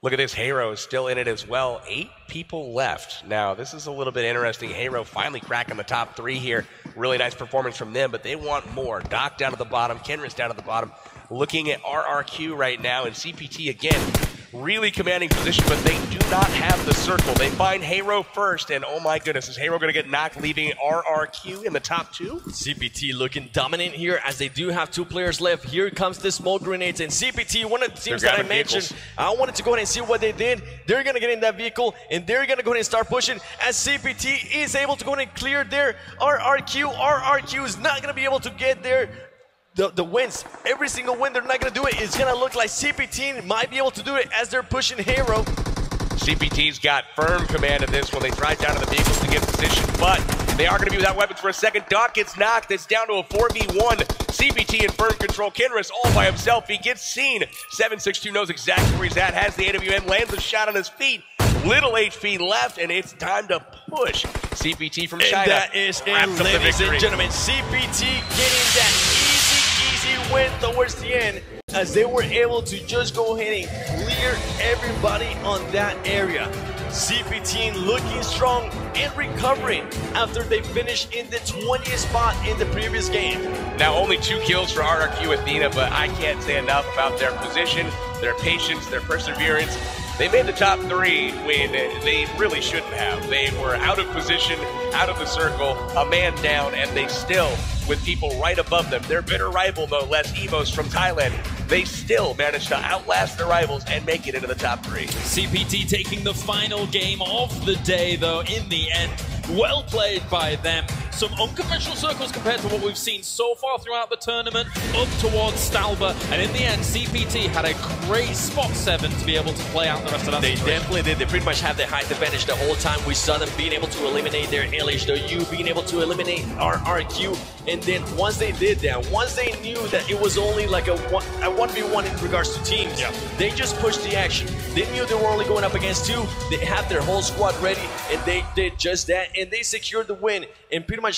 Look at this, Hero is still in it as well. 8 people left. Now, this is a little bit interesting. Hero finally cracking the top 3 here. Really nice performance from them, but they want more. Doc down at the bottom, Kenris down at the bottom. Looking at RRQ right now, and CPT again, really commanding position, but they do not have the circle. They find Hero first, and oh my goodness, is Hero going to get knocked, leaving RRQ in the top 2? CPT looking dominant here as they do have 2 players left. Here comes the smoke grenades, and CPT, one of the teams that I mentioned, I wanted to go ahead and see what they did. They're going to get in that vehicle, and they're going to go ahead and start pushing as CPT is able to go ahead and clear their RRQ. RRQ is not going to be able to get there. The wins, every single win, they're not going to do it. It's going to look like CPT might be able to do it as they're pushing Hero. CPT's got firm command of this when they drive down to the vehicles to get position, but they are going to be without weapons for a second. Doc gets knocked. It's down to a 4v1. CPT in firm control. Kenris all by himself. He gets seen. 762 knows exactly where he's at, has the AWM, lands a shot on his feet. Little HP left, and it's time to push. CPT from China. And that is it, ladies and gentlemen. CPT getting that easy win towards the end, as they were able to just go ahead and clear everybody on that area. CPT looking strong and recovering after they finished in the 20th spot in the previous game. Now only 2 kills for RRQ Athena, but I can't say enough about their position, their patience, their perseverance. They made the top 3 when they really shouldn't have. They were out of position, out of the circle, a man down, and they still, with people right above them, their bitter rival no less, Evos from Thailand, they still managed to outlast their rivals and make it into the top 3. CPT taking the final game of the day, though, in the end. Well played by them. Some unconventional circles compared to what we've seen so far throughout the tournament, up towards Stalber, and in the end, CPT had a great spot 7 to be able to play out the rest of that. They definitely did. They pretty much have the height advantage the whole time. We saw them being able to eliminate their LHW, being able to eliminate RRQ, and then once they did that, once they knew that it was only like a 1v1 in regards to teams, they just pushed the action. They knew they were only going up against 2. They had their whole squad ready, and they did just that, and they secured the win, and pretty much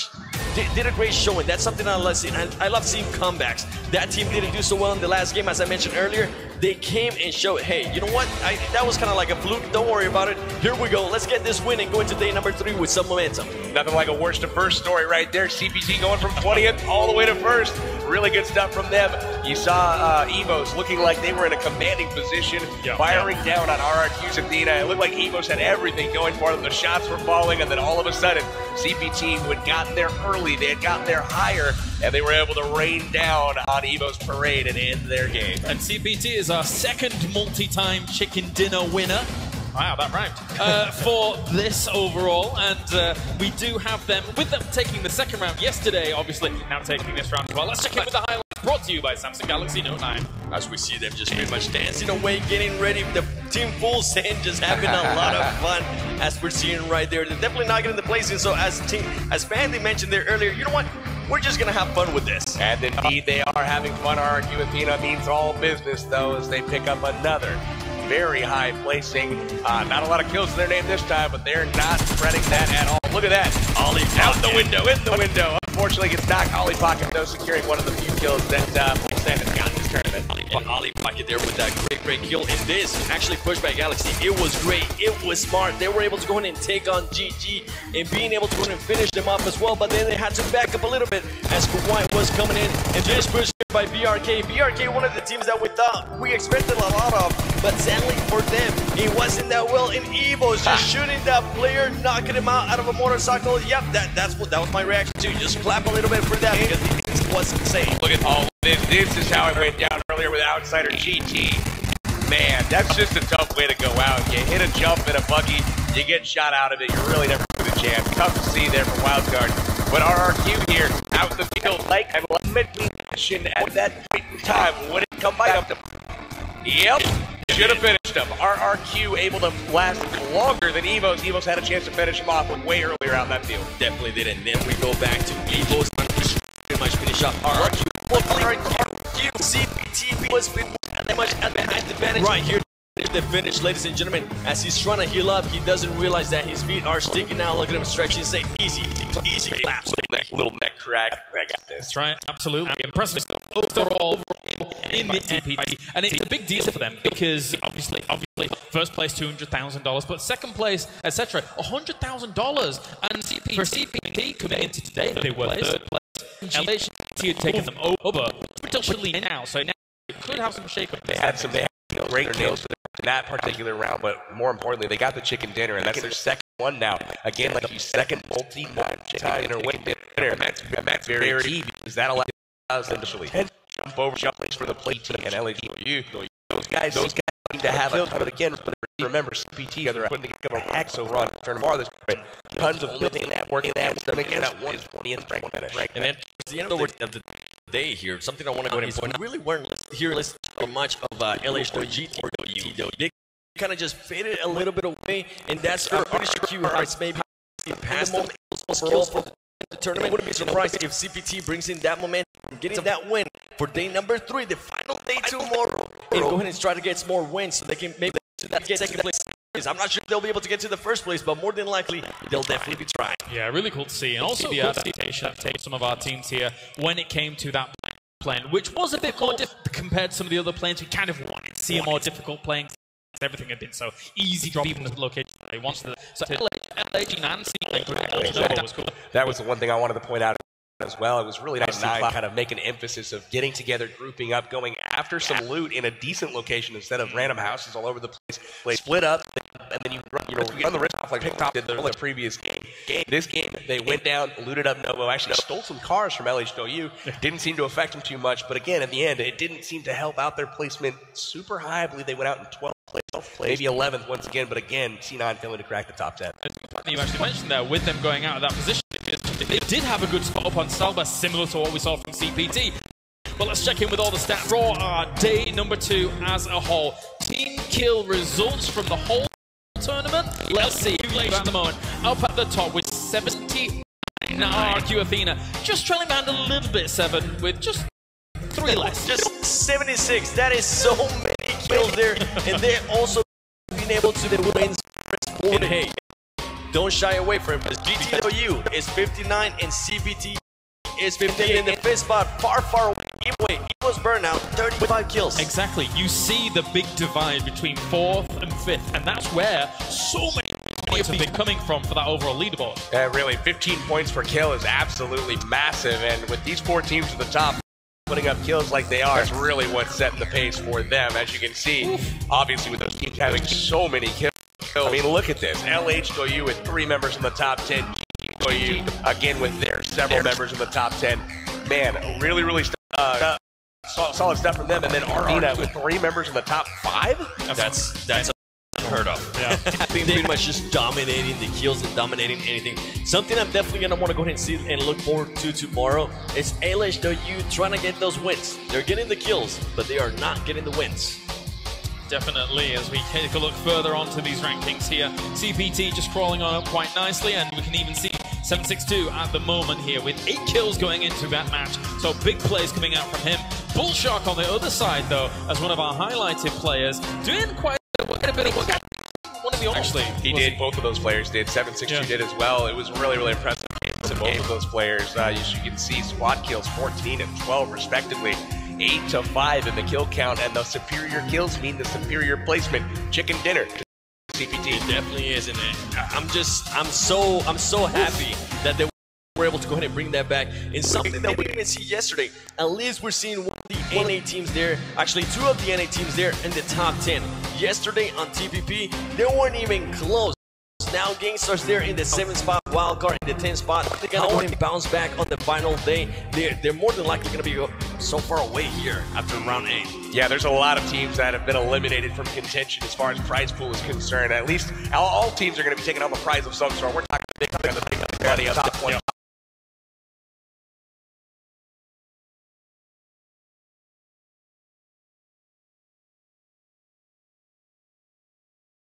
did a great showing. That's something I love seeing. I love seeing comebacks. That team didn't do so well in the last game, as I mentioned earlier. They came and showed, hey, you know what? That was kind of like a fluke. Don't worry about it. Here we go. Let's get this win and go into day number 3 with some momentum. Nothing like a worst to first story right there. CPT going from 20th all the way to first. Really good stuff from them. You saw Evos looking like they were in a commanding position, firing down on RRQ's Athena. It looked like Evos had everything going for them. The shots were falling, and then all of a sudden, CPT, who had gotten there early, they had gotten there higher, and they were able to rain down on Evo's parade and end their game. And CPT is our second multi-time chicken dinner winner. Wow, that rhymed. For this overall, and we do have them, with them taking the second round yesterday, obviously, now taking this round as well. Let's check in with the highlights brought to you by Samsung Galaxy Note 9. As we see them just pretty much dancing away, getting ready, the team full send, just having a lot of fun, as we're seeing right there. They're definitely not getting the placing, so as Fandy mentioned there earlier, you know what? We're just going to have fun with this. And indeed, they are having fun. RRQ Athena means all business, though, as they pick up another very high placing. Not a lot of kills to their name this time, but they're not spreading that at all. Look at that. Ollie out the window, in the window. Unfortunately, gets knocked. Ollie Pocket, though, securing one of the few kills that Sand has gotten this tournament. Ali pocket there with that great kill. And this actually pushed by Galaxy. It was great. It was smart. They were able to go in and take on GG and being able to go in and finish them off as well. But then they had to back up a little bit as Kawhi was coming in. And this push by BRK. BRK, one of the teams that we expected a lot of. But sadly for them, it wasn't that well. And Evo's just shooting that player, knocking him out of a motorcycle. Yep, that was my reaction too. Just clap a little bit for that because this was insane. Look at all this. This is how it went down earlier with outsider GT. Man, that's just a tough way to go out. You hit a jump in a buggy, you get shot out of it, you really never get a chance. Tough to see there for Wildcard. But RRQ here, out in the field, like I mentioned at that point in time, when it come by up to... Yep, should have finished him. RRQ able to last longer than Evo's. Evo's had a chance to finish him off way earlier out in that field. Definitely did, and then we go back to Evo's. Pretty much finish up RRQ. CPT was that much behind the advantage. Right here, the finish, ladies and gentlemen. As he's trying to heal up, he doesn't realize that his feet are sticking out. Look at him stretching, say easy claps. Little neck crack. I got this. That's right, absolutely. Impressive overall in the CPT. And it's a big deal for them because obviously, first place $200,000, but second place, etc., $100,000. And for CPT coming into today, they were third place. LH had taken them over potentially now, so now it could have some shake-up. They had great kills in that particular round, but more importantly, they got the chicken dinner, and that's their second one now. Again, like you second multi-time dinner win dinner, and that's very key because that allows them to actually jump over for the plate team and LHU. Those guys need to have a ton, but again, remember CPT, they're putting together a hack so run turn tomorrow this way. Tons of living that working that stomach and that 120th rank finish. And then towards the end of the day here, something I want to go ahead and point out, really weren't here listening much of LH They kind of just faded a little bit away, and that's for RRQ Hearts maybe past them overall for the tournament. Wouldn't be surprised if CPT brings in that momentum, getting that win for day number 3, the final day tomorrow, and go ahead and try to get some more wins so they can maybe get second place. I'm not sure if they'll be able to get to the first place, but more than likely, they'll definitely be trying. Yeah, really cool to see. And also the adaptation of some of our teams here when it came to that plane, which was a bit more difficult compared to some of the other planes. We kind of wanted to see a more difficult plane. Everything had been so easy, drop even the location they wanted. So LH and C was cool. That was the one thing I wanted to point out as well. It was really nice to kind of make an emphasis of getting together, grouping up, going after some loot in a decent location instead of random houses all over the place. Split up, and then you run the risk off like TikTok did the previous game. This game, they went down, looted up Novo, actually stole some cars from LHW. Didn't seem to affect them too much, but again, at the end, it didn't seem to help out their placement super high. I believe they went out in 12th place, maybe 11th once again, but again, C9 failing to crack the top 10. You actually mentioned there, with them going out of that position, they did have a good spot up on Salva, similar to what we saw from CPT. But let's check in with all the stats for our day number 2 as a whole. Team kill results from the whole tournament. Let's see. At the moment, up at the top with 79. RQ Athena just trailing behind a little bit, 7 with just 3 less. Just 76. That is so many kills there, and they're also being able to win. And hey, don't shy away from it, because GTW is 59 and CPT is 15 in the 5th spot, far away. Evo's burnout, 35 kills. Exactly. You see the big divide between 4th and 5th, and that's where so many points have been coming from for that overall leaderboard. Really, 15 points per kill is absolutely massive, and with these 4 teams at the top putting up kills like they are, it's really what's setting the pace for them. As you can see, obviously with those teams having so many kills. I mean, look at this. LHW with 3 members in the top 10. GTW again with their several members in the top 10. Man, really solid stuff from them. And then Arena with 3 members in the top 5. That's unheard of. Yeah. I think they're pretty much just dominating the kills and dominating anything. Something I'm definitely gonna want to go ahead and see and look forward to tomorrow is LHW trying to get those wins. They're getting the kills, but they are not getting the wins. Definitely, as we take a look further onto these rankings here, CPT just crawling on up quite nicely, and we can even see 762 at the moment here with 8 kills going into that match. So big plays coming out from him. Bullshark on the other side, though, as one of our highlighted players, doing quite a bit of work. One of the actually, he did. Both of those players did. 762 did as well. It was really impressive to both of those players. As you can see, squad kills 14 and 12 respectively. 8-5 in the kill count, and the superior kills mean the superior placement. Chicken dinner. CPT. It definitely is, and I'm so happy that they were able to go ahead and bring that back. And something that we didn't see yesterday, at least we're seeing one of the NA teams there, actually 2 of the NA teams there in the top 10. Yesterday on TPP, they weren't even close. Now Gangstars there in the 7th spot, Wildcard in the 10th spot. They're gonna go ahead and bounce back on the final day. They're more than likely gonna be so far away here after round 8. Yeah, there's a lot of teams that have been eliminated from contention as far as prize pool is concerned. At least all teams are going to be taking home a prize of some sort. We're talking big money up top 20